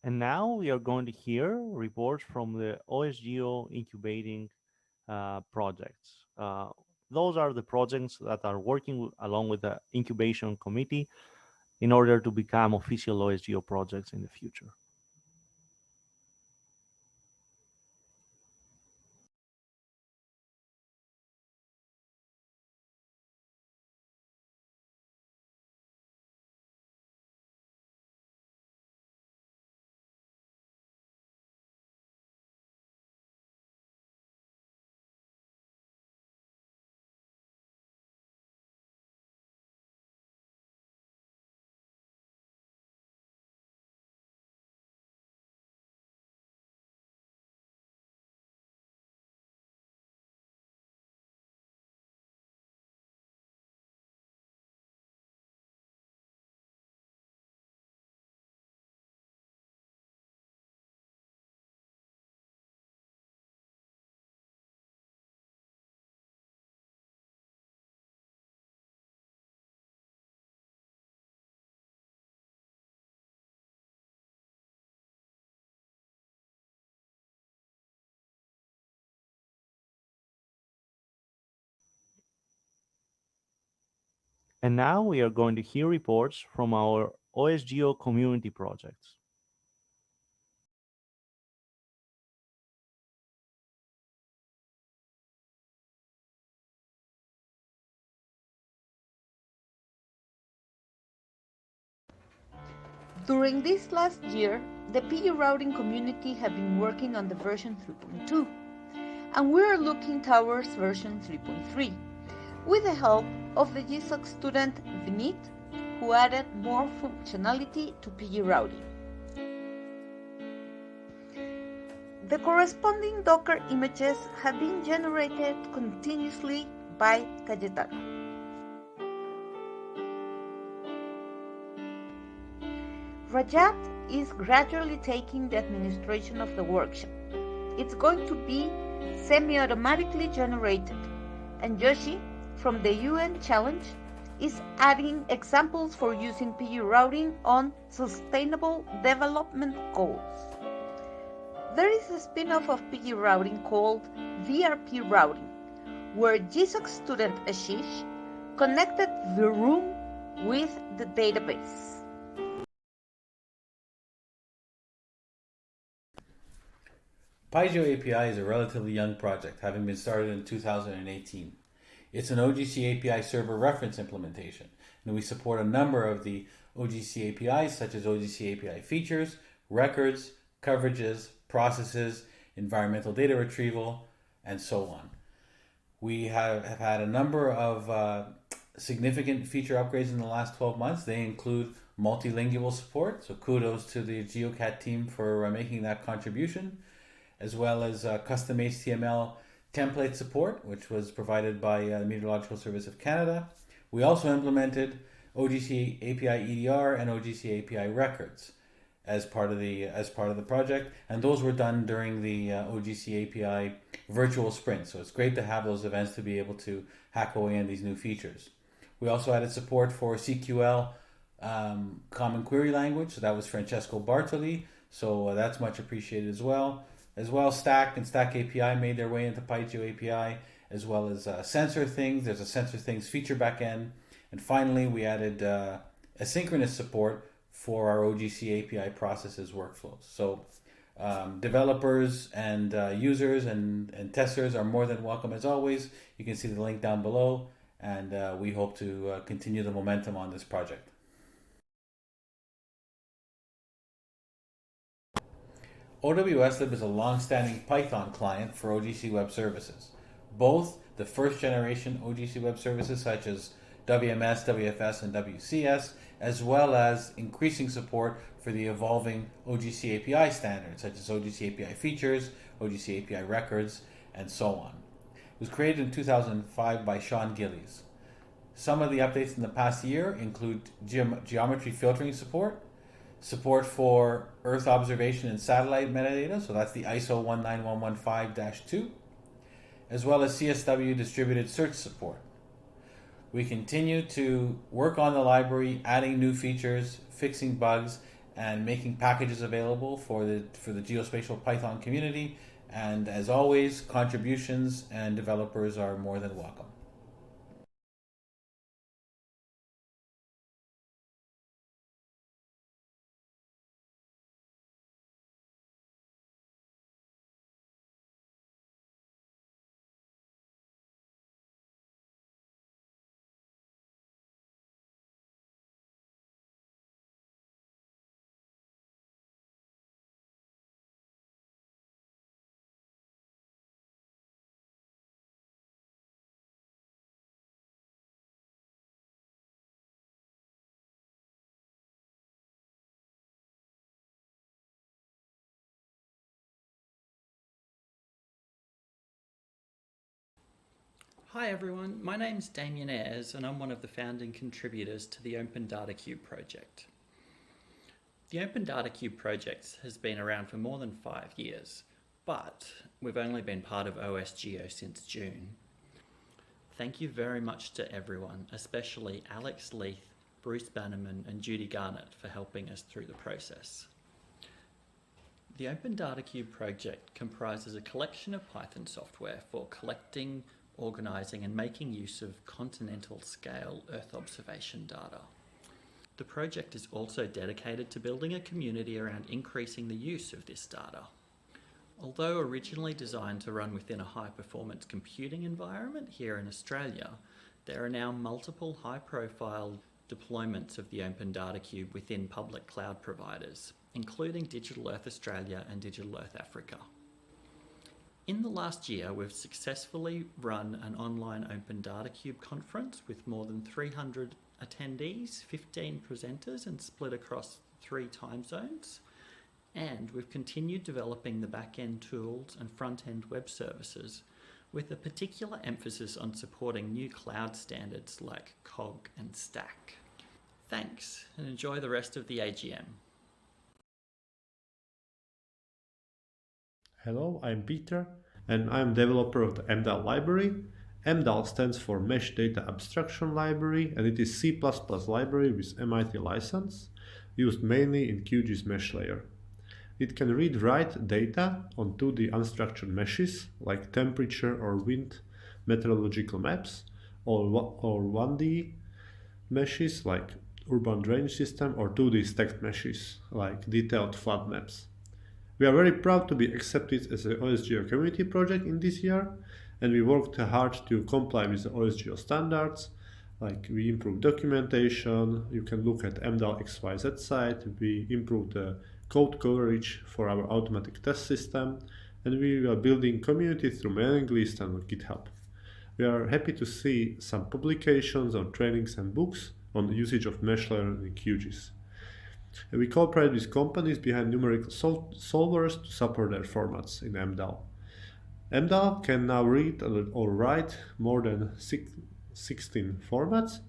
And now we are going to hear reports from the OSGeo Incubating projects. Those are the projects that are working along with the incubation committee in order to become official OSGeo projects in the future. And now we are going to hear reports from our OSGeo community projects. During this last year, the PG routing community have been working on the version 3.2, and we are looking towards version 3.3, with the help of the GSOC student Vinit, who added more functionality to PG routing. The corresponding Docker images have been generated continuously by Cayetano. Rajat is gradually taking the administration of the workshop. It's going to be semi-automatically generated, and Yoshi from the UN Challenge is adding examples for using PG routing on Sustainable Development Goals. There is a spin-off of PG routing called VRP routing, where GSOC student Ashish connected the room with the database. PyGeo API is a relatively young project, having been started in 2018. It's an OGC API server reference implementation, and we support a number of the OGC APIs, such as OGC API features, records, coverages, processes, environmental data retrieval, and so on. We have had a number of significant feature upgrades in the last 12 months. They include multilingual support, so kudos to the GeoCat team for making that contribution, as well as custom HTML template support, which was provided by the Meteorological Service of Canada. We also implemented OGC API EDR and OGC API records as part of the project, and those were done during the OGC API virtual sprint. So it's great to have those events to be able to hack away on these new features. We also added support for CQL common query language, so that was Francesco Bartoli, so that's much appreciated as well. Stack and Stack API made their way into PyGeo API, as well as Sensor Things. There's a Sensor Things feature backend. And finally, we added asynchronous support for our OGC API processes workflows. So developers and users and testers are more than welcome as always. You can see the link down below, and we hope to continue the momentum on this project. OWSLib is a long-standing Python client for OGC Web Services. Both the first generation OGC Web Services such as WMS, WFS, and WCS, as well as increasing support for the evolving OGC API standards such as OGC API features, OGC API records, and so on. It was created in 2005 by Sean Gillies. Some of the updates in the past year include geometry filtering support for Earth observation and satellite metadata, so that's the ISO 19115-2, as well as CSW distributed search support. We continue to work on the library, adding new features, fixing bugs, and making packages available for the geospatial Python community. And as always, contributions and developers are more than welcome. Hi everyone, my name's Damien Ayres and I'm one of the founding contributors to the Open Data Cube project. The Open Data Cube project has been around for more than 5 years, but we've only been part of OSGeo since June. Thank you very much to everyone, especially Alex Leith, Bruce Bannerman and Judy Garnett for helping us through the process. The Open Data Cube project comprises a collection of Python software for collecting, organising and making use of continental scale Earth observation data. The project is also dedicated to building a community around increasing the use of this data. Although originally designed to run within a high-performance computing environment here in Australia, there are now multiple high-profile deployments of the Open Data Cube within public cloud providers, including Digital Earth Australia and Digital Earth Africa. In the last year, we've successfully run an online Open Data Cube conference with more than 300 attendees, 15 presenters, and split across 3 time zones. And we've continued developing the back-end tools and front-end web services with a particular emphasis on supporting new cloud standards like COG and STACK. Thanks, and enjoy the rest of the AGM. Hello, I'm Peter, and I'm developer of the MDAL library. MDAL stands for Mesh Data Abstraction Library, and it is C++ library with MIT license, used mainly in QGIS mesh layer. It can read-write data on 2D unstructured meshes, like temperature or wind meteorological maps, or 1D meshes, like urban drainage system, or 2D stacked meshes, like detailed flood maps. We are very proud to be accepted as an OSGeo community project in this year, and we worked hard to comply with the OSGeo standards, like we improved documentation, you can look at MDAL XYZ site, we improved the code coverage for our automatic test system, and we are building community through mailing list and GitHub. We are happy to see some publications on trainings and books on the usage of mesh layer in QGIS. And we cooperate with companies behind numerical solvers to support their formats in MDAL. MDAL can now read or write more than 16 formats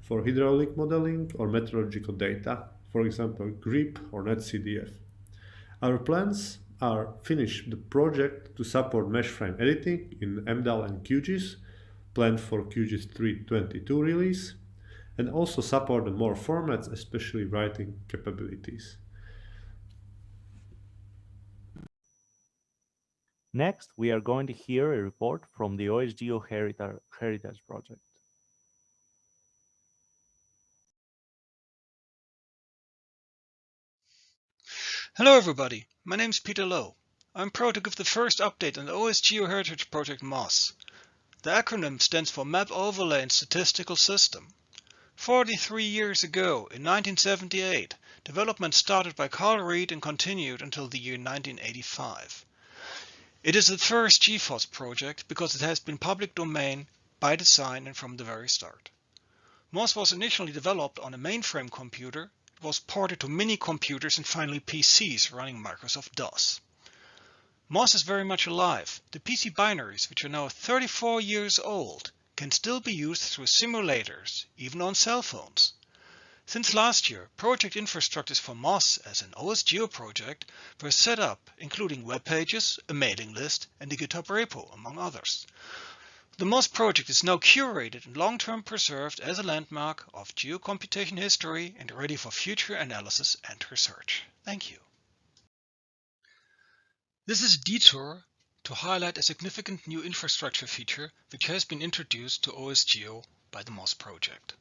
for hydraulic modeling or meteorological data, for example, GRIP or NetCDF. Our plans are finish the project to support mesh frame editing in MDAL and QGIS, planned for QGIS 3.22 release, and also support the more formats, especially writing capabilities. Next, we are going to hear a report from the OSGeo Heritage Project. Hello everybody, my name is Peter Lowe. I'm proud to give the first update on the OSGeo Heritage Project MOS. The acronym stands for Map Overlay and Statistical System. 43 years ago, in 1978, development started by Carl Reed and continued until the year 1985. It is the first GFOS project because it has been public domain by design and from the very start. MOS was initially developed on a mainframe computer. It was ported to mini-computers and finally PCs running Microsoft DOS. MOS is very much alive. The PC binaries, which are now 34 years old, can still be used through simulators, even on cell phones. Since last year, project infrastructures for MOS as an OSGeo project were set up, including web pages, a mailing list, and a GitHub repo, among others. The MOS project is now curated and long-term preserved as a landmark of geocomputation history and ready for future analysis and research. Thank you. This is a detour to highlight a significant new infrastructure feature which has been introduced to OSGeo by the MOS project.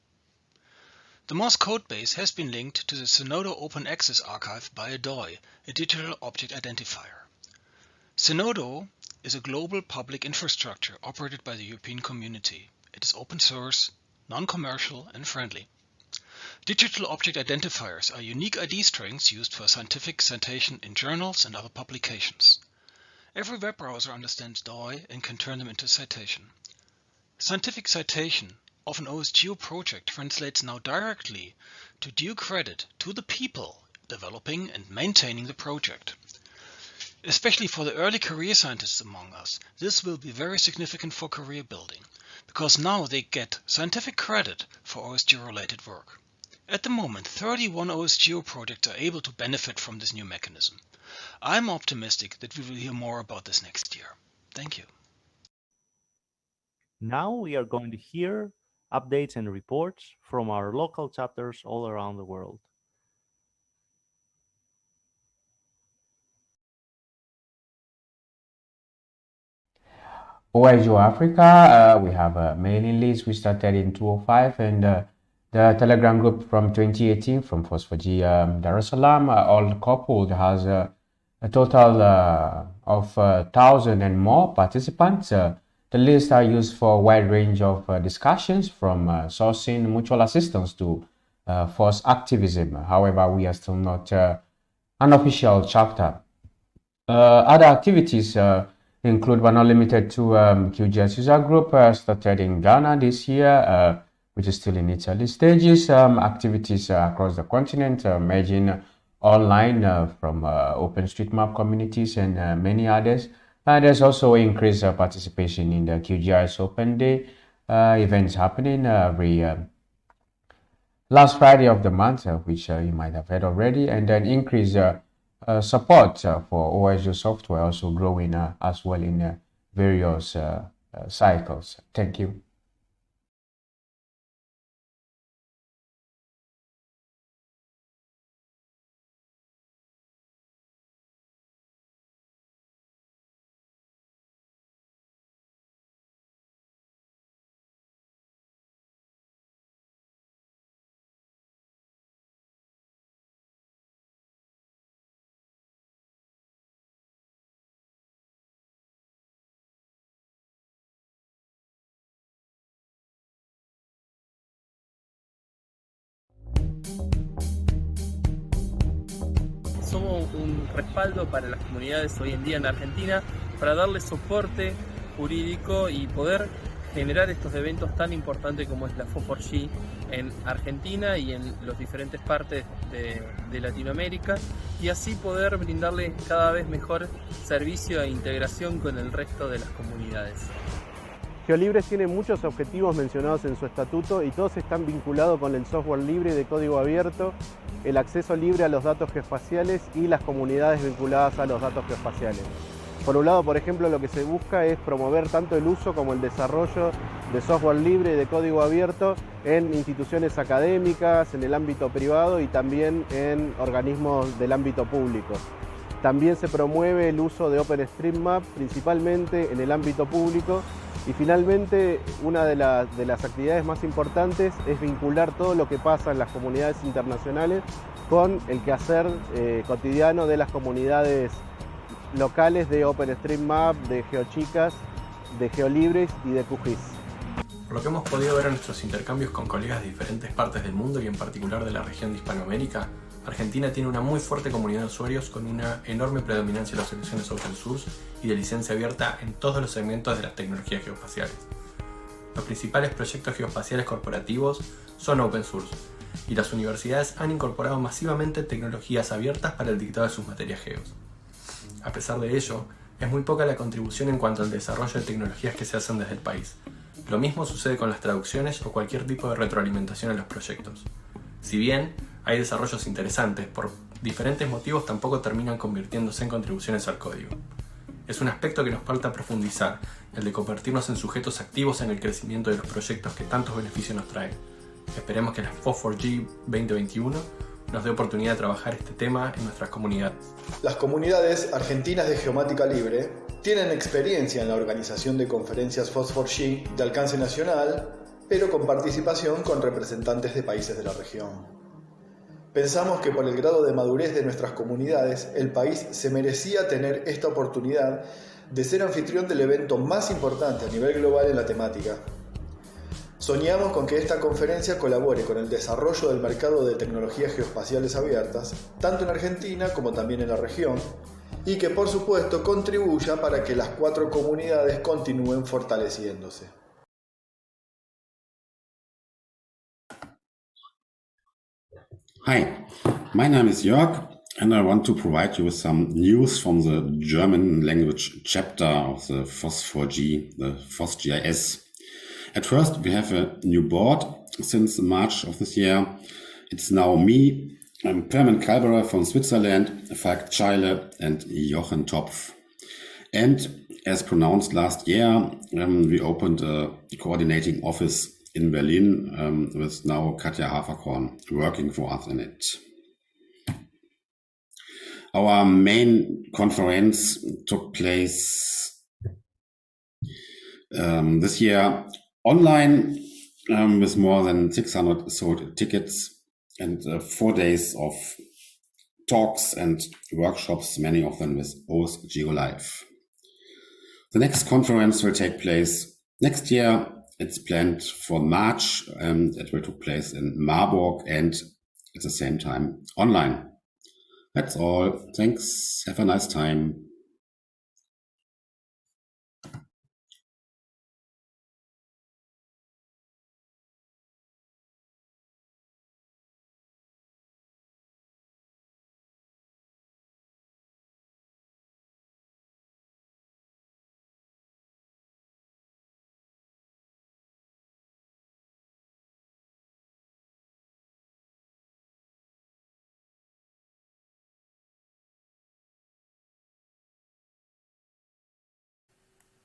The MOS codebase has been linked to the Zenodo Open Access Archive by a DOI, a digital object identifier. Zenodo is a global public infrastructure operated by the European Community. It is open source, non-commercial and friendly. Digital object identifiers are unique ID strings used for scientific citation in journals and other publications. Every web browser understands DOI and can turn them into citation. Scientific citation of an OSGeo project translates now directly to due credit to the people developing and maintaining the project. Especially for the early career scientists among us, this will be very significant for career building, because now they get scientific credit for OSGeo-related work. At the moment, 31 OSGeo projects are able to benefit from this new mechanism. I'm optimistic that we will hear more about this next year. Thank you. Now we are going to hear updates and reports from our local chapters all around the world. OSGeo Africa, we have a mailing list. We started in 2005, and the Telegram group from 2018 from Phosphor-G Dar es Salaam, all coupled, has a total of 1,000 and more participants. The lists are used for a wide range of discussions, from sourcing mutual assistance to force activism. However, we are still not an official chapter. Other activities include, but not limited to, QGIS user group started in Ghana this year, which is still in its early stages. Activities across the continent merging online from OpenStreetMap communities and many others. There's also increased participation in the QGIS Open Day events happening every last Friday of the month, which you might have heard already, and then increased support for OSGeo software also growing as well in various cycles. Thank you. Somos un respaldo para las comunidades hoy en día en Argentina para darle soporte jurídico y poder generar estos eventos tan importantes como es la FO4G en Argentina y en las diferentes partes de Latinoamérica, y así poder brindarle cada vez mejor servicio e integración con el resto de las comunidades. GeoLibres tiene muchos objetivos mencionados en su estatuto y todos están vinculados con el software libre de código abierto, el acceso libre a los datos geoespaciales y las comunidades vinculadas a los datos geoespaciales. Por un lado, por ejemplo, lo que se busca es promover tanto el uso como el desarrollo de software libre y de código abierto en instituciones académicas, en el ámbito privado y también en organismos del ámbito público. También se promueve el uso de OpenStreetMap, principalmente en el ámbito público. Y finalmente, una de las actividades más importantes es vincular todo lo que pasa en las comunidades internacionales con el quehacer cotidiano de las comunidades locales de OpenStreetMap, de GeoChicas, de GeoLibres y de QGIS. Por lo que hemos podido ver en nuestros intercambios con colegas de diferentes partes del mundo y en particular de la región de Hispanoamérica, Argentina tiene una muy fuerte comunidad de usuarios con una enorme predominancia de las soluciones open source y de licencia abierta en todos los segmentos de las tecnologías geoespaciales. Los principales proyectos geoespaciales corporativos son open source y las universidades han incorporado masivamente tecnologías abiertas para el dictado de sus materias geos. A pesar de ello, es muy poca la contribución en cuanto al desarrollo de tecnologías que se hacen desde el país. Lo mismo sucede con las traducciones o cualquier tipo de retroalimentación en los proyectos. Si bien hay desarrollos interesantes, por diferentes motivos tampoco terminan convirtiéndose en contribuciones al código. Es un aspecto que nos falta profundizar, el de convertirnos en sujetos activos en el crecimiento de los proyectos que tantos beneficios nos traen. Esperemos que la FO4G 2021 nos dé oportunidad de trabajar este tema en nuestras comunidades. Las comunidades argentinas de geomática libre tienen experiencia en la organización de conferencias FO4G de alcance nacional, pero con participación con representantes de países de la región. Pensamos que por el grado de madurez de nuestras comunidades, el país se merecía tener esta oportunidad de ser anfitrión del evento más importante a nivel global en la temática. Soñamos con que esta conferencia colabore con el desarrollo del mercado de tecnologías geoespaciales abiertas, tanto en Argentina como también en la región, y que por supuesto contribuya para que las 4 comunidades continúen fortaleciéndose. Hi, my name is Jörg and I want to provide you with some news from the German language chapter of the FOSS4G, the FOSS-GIS. At first, we have a new board since March of this year. It's now me, Perman Kalberer from Switzerland, Falk Scheile and Jochen Topf. And as pronounced last year, we opened a coordinating office in Berlin with now Katja Haferkorn working for us in it. Our main conference took place this year online with more than 600 sold tickets and 4 days of talks and workshops, many of them with OSGeo Live. The next conference will take place next year It's planned for March. It will take place in Marburg and at the same time online. That's all. Thanks. Have a nice time.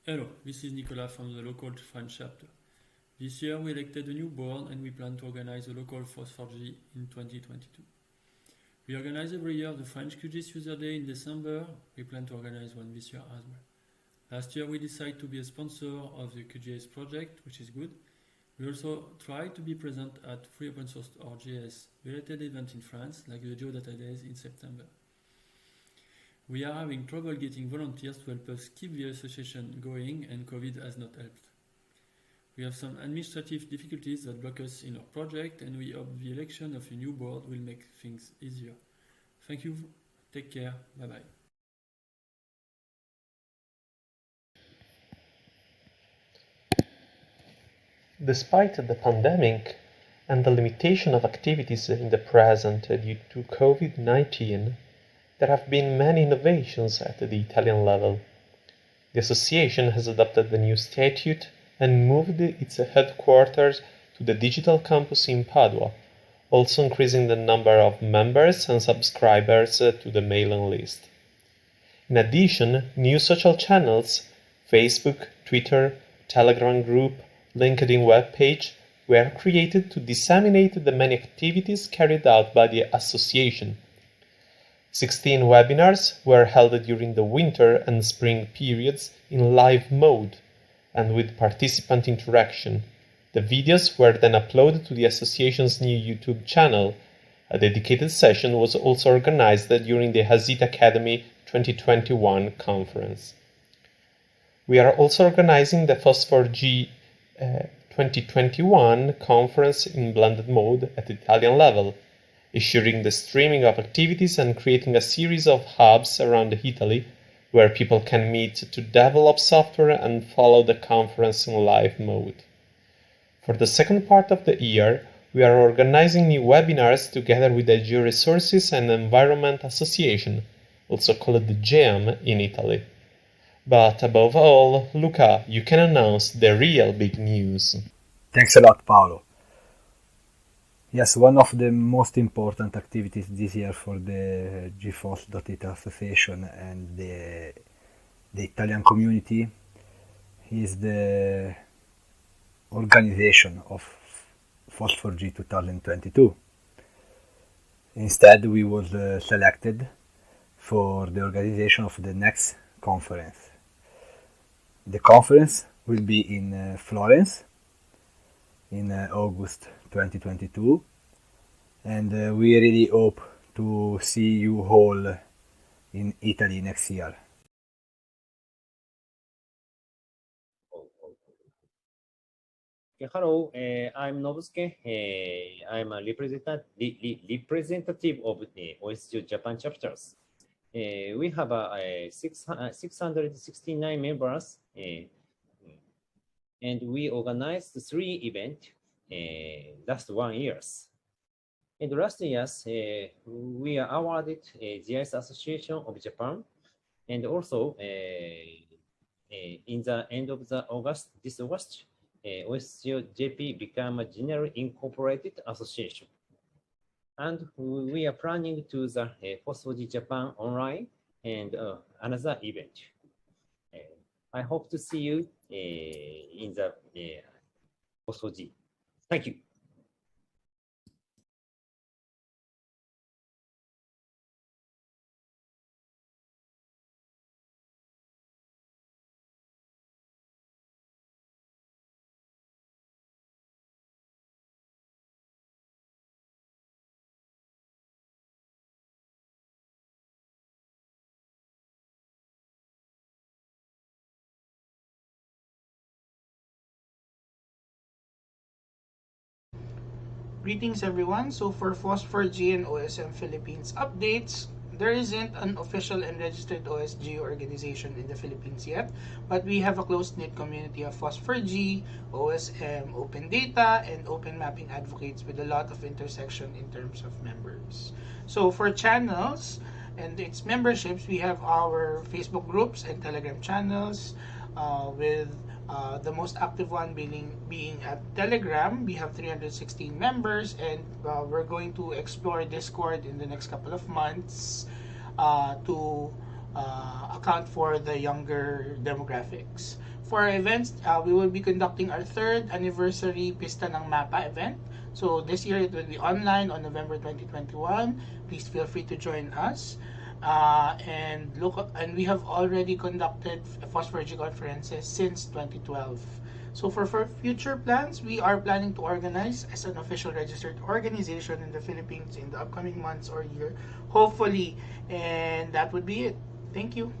Hello, this is Nicolas from the local French chapter. This year we elected a new board and we plan to organize a local FOSS4G in 2022. We organize every year the French QGIS User Day in December. We plan to organize one this year as well. Last year we decided to be a sponsor of the QGIS project, which is good. We also try to be present at free open source OSGeo related events in France, like the Geodata Days in September. We are having trouble getting volunteers to help us keep the association going, and COVID has not helped. We have some administrative difficulties that block us in our project, and we hope the election of a new board will make things easier. Thank you. Take care. Bye-bye. Despite the pandemic and the limitation of activities in the present due to COVID-19, there have been many innovations at the Italian level. The association has adopted the new statute and moved its headquarters to the digital campus in Padua, also increasing the number of members and subscribers to the mailing list. In addition, new social channels, Facebook, Twitter, Telegram group, LinkedIn webpage, were created to disseminate the many activities carried out by the association. 16 webinars were held during the winter and spring periods in live mode and with participant interaction. The videos were then uploaded to the association's new YouTube channel. A dedicated session was also organized during the Hazit Academy 2021 conference. We are also organizing the FOSS4G 2021 conference in blended mode at the Italian level, ensuring the streaming of activities and creating a series of hubs around Italy where people can meet to develop software and follow the conference in live mode. For the second part of the year, we are organizing new webinars together with the Georesources and Environment Association, also called the GEM in Italy. But above all, Luca, you can announce the real big news. Thanks a lot, Paolo. Yes, one of the most important activities this year for the GFOS.it Association and the Italian community is the organization of FOSS4G 2022. Instead, we was selected for the organization of the next conference. The conference will be in Florence in August 2022, and we really hope to see you all in Italy next year. Hello, I'm Nobusuke. I'm a representative of the OSGeo Japan chapters. We have 669 members, and we organized 3 events last 1 year. In the last years, we are awarded GIS Association of Japan, and also in the end of this August, OSGeo JP became a general incorporated association. And we are planning to the FOSS4G Japan online and another event. I hope to see you in the FOSS4G. Thank you. Greetings everyone. So for FOSS4G and OSM Philippines updates, there isn't an official and registered OSGeo organization in the Philippines yet, but we have a close-knit community of FOSS4G, OSM, open data, and open mapping advocates with a lot of intersection in terms of members. So for channels and its memberships, we have our Facebook groups and Telegram channels with the most active one being at Telegram. We have 316 members, and we're going to explore Discord in the next couple of months to account for the younger demographics. For our events, we will be conducting our 3rd anniversary Pista ng Mapa event. So this year it will be online on November 2021. Please feel free to join us. And we have already conducted FOSS4G conferences since 2012. So for future plans, we are planning to organize as an official registered organization in the Philippines in the upcoming months or year, hopefully. And that would be it. Thank you.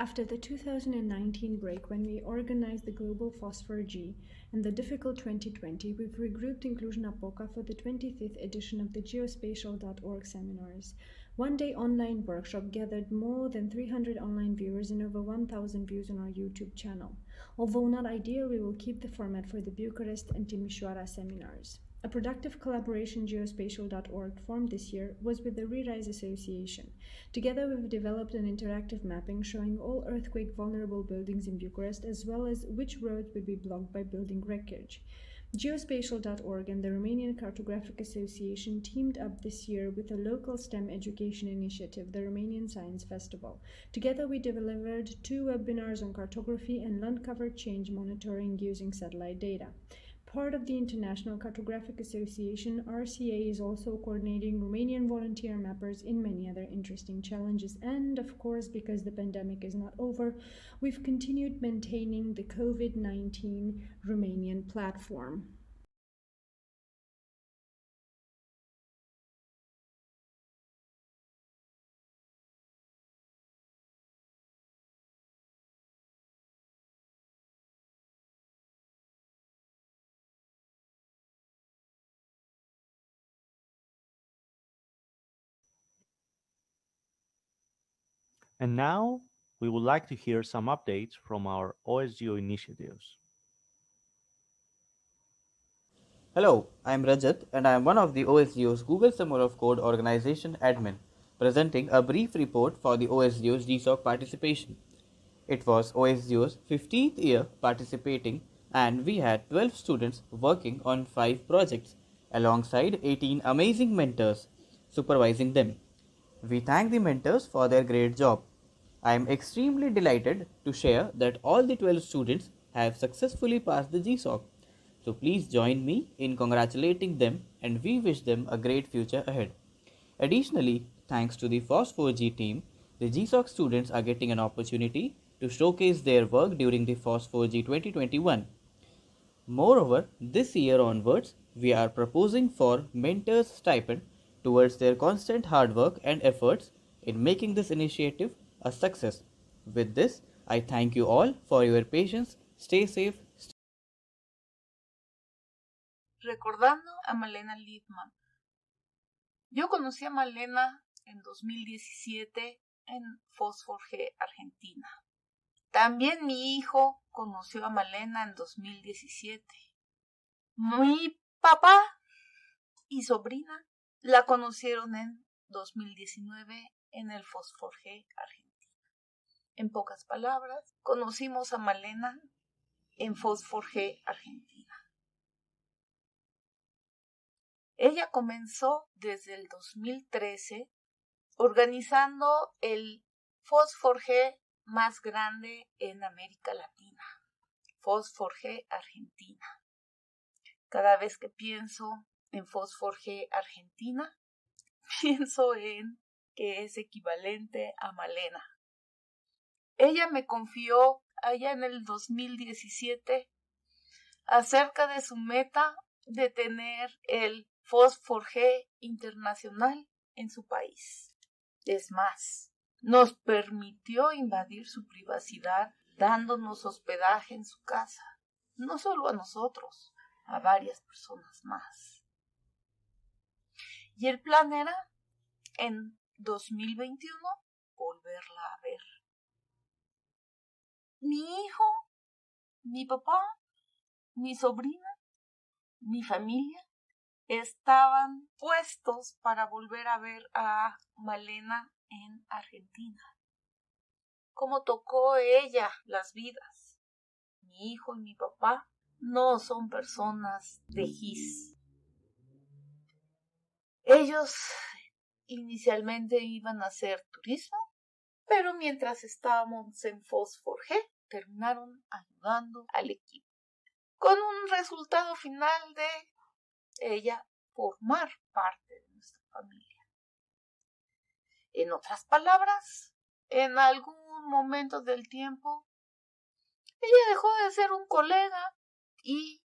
After the 2019 break, when we organized the Global FOSS4G and the difficult 2020, we've regrouped Inclusion Apoca for the 25th edition of the geospatial.org seminars. One-day online workshop gathered more than 300 online viewers and over 1,000 views on our YouTube channel. Although not ideal, we will keep the format for the Bucharest and Timișoara seminars. A productive collaboration geospatial.org formed this year was with the Rerise Association. Together we've developed an interactive mapping showing all earthquake vulnerable buildings in Bucharest, as well as which roads would be blocked by building wreckage. Geospatial.org and the Romanian Cartographic Association teamed up this year with a local STEM education initiative, the Romanian Science Festival. Together we delivered 2 webinars on cartography and land cover change monitoring using satellite data. Part of the International Cartographic Association, RCA is also coordinating Romanian volunteer mappers in many other interesting challenges. And of course, because the pandemic is not over, we've continued maintaining the COVID-19 Romanian platform. And now we would like to hear some updates from our OSGeo initiatives. Hello, I am Rajat and I am one of the OSGeo's Google Summer of Code organization admin, presenting a brief report for the OSGeo's GSOC participation. It was OSGeo's 15th year participating and we had 12 students working on 5 projects alongside 18 amazing mentors supervising them. We thank the mentors for their great job. I am extremely delighted to share that all the 12 students have successfully passed the GSOC. So please join me in congratulating them and we wish them a great future ahead. Additionally, thanks to the FOSS4G team, the GSOC students are getting an opportunity to showcase their work during the FOSS4G 2021. Moreover, this year onwards, we are proposing for mentors stipend towards their constant hard work and efforts in making this initiative a success. With this, I thank you all for your patience. Stay safe. Recordando a Malena Libman. Yo conocí a Malena en 2017 en FOSS4G Argentina. También mi hijo conoció a Malena en 2017. Mi papá y sobrina la conocieron en 2019 en el FOSS4G Argentina. En pocas palabras, conocimos a Malena en FOSS4G Argentina. Ella comenzó desde el 2013 organizando el FOSS4G más grande en América Latina, FOSS4G Argentina. Cada vez que pienso en FOSS4G Argentina, pienso en que es equivalente a Malena. Ella me confió allá en el 2017 acerca de su meta de tener el FOSS4G internacional en su país. Es más, nos permitió invadir su privacidad dándonos hospedaje en su casa. no solo a nosotros, a varias personas más. Y el plan era, en 2021, volverla a ver. Mi hijo, mi papá, mi sobrina, mi familia estaban puestos para volver a ver a Malena en Argentina. Cómo tocó ella las vidas. Mi hijo y mi papá no son personas de GIS. Ellos inicialmente iban a hacer turismo, pero mientras estábamos en Fos4G, terminaron ayudando al equipo, con un resultado final de ella formar parte de nuestra familia. En otras palabras, en algún momento del tiempo, ella dejó de ser un colega y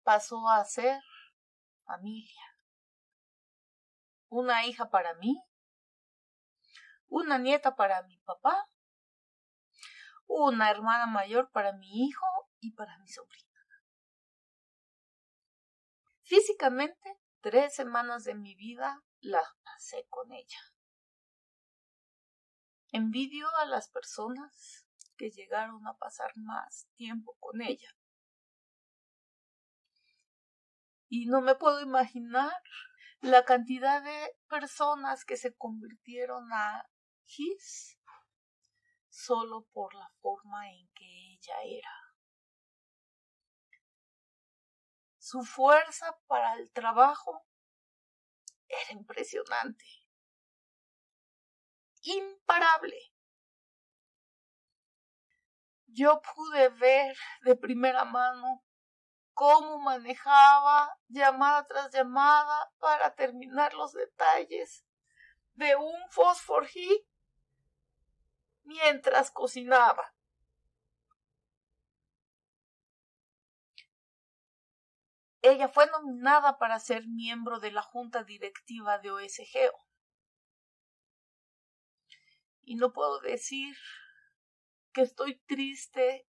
pasó a ser familia. Una hija para mí, una nieta para mi papá, una hermana mayor para mi hijo y para mi sobrina. Físicamente, 3 semanas de mi vida las pasé con ella. Envidio a las personas que llegaron a pasar más tiempo con ella. Y no me puedo imaginar la cantidad de personas que se convirtieron a GIS solo por la forma en que ella era. Su fuerza para el trabajo era impresionante, imparable. Yo pude ver de primera mano cómo manejaba llamada tras llamada para terminar los detalles de un Fos4G mientras cocinaba. Ella fue nominada para ser miembro de la junta directiva de OSGeo. Y no puedo decir que estoy triste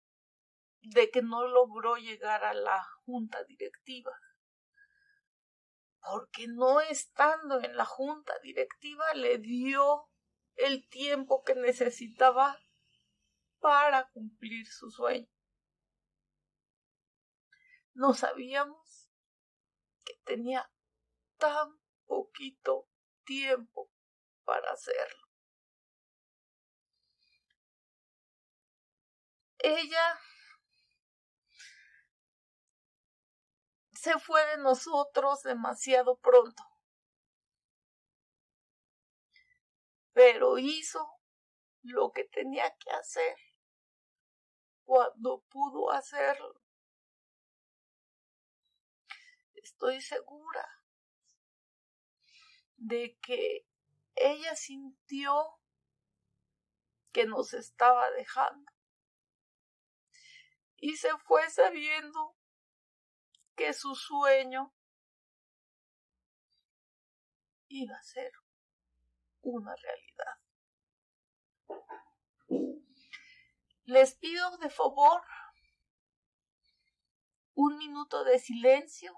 de que no logró llegar a la junta directiva, porque no estando en la junta directiva le dio el tiempo que necesitaba para cumplir su sueño. No sabíamos que tenía tan poquito tiempo para hacerlo. Ella se fue de nosotros demasiado pronto, pero hizo lo que tenía que hacer cuando pudo hacerlo. Estoy segura de que ella sintió que nos estaba dejando y se fue sabiendo que su sueño iba a ser una realidad. Les pido de favor un minuto de silencio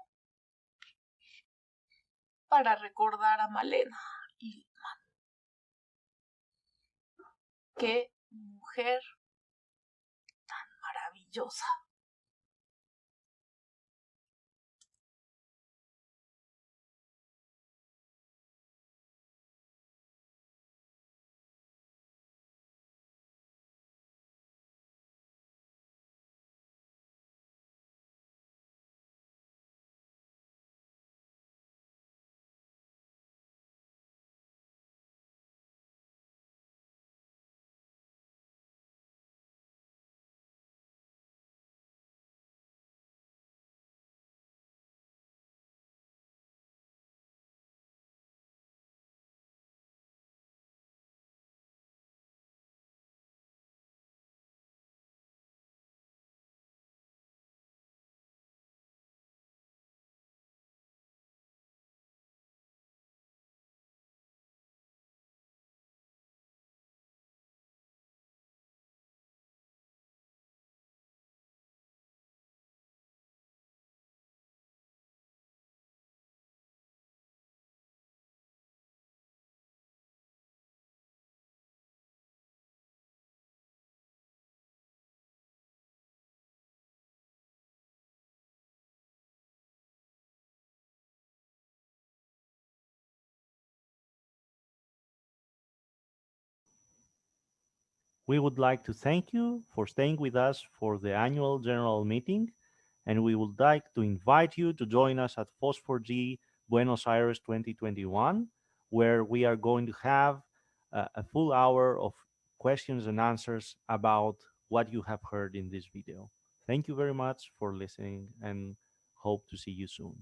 para recordar a Malena Libman. Qué mujer tan maravillosa. We would like to thank you for staying with us for the annual general meeting, and we would like to invite you to join us at FOSS4G Buenos Aires 2021, where we are going to have a full hour of questions and answers about what you have heard in this video. Thank you very much for listening and hope to see you soon.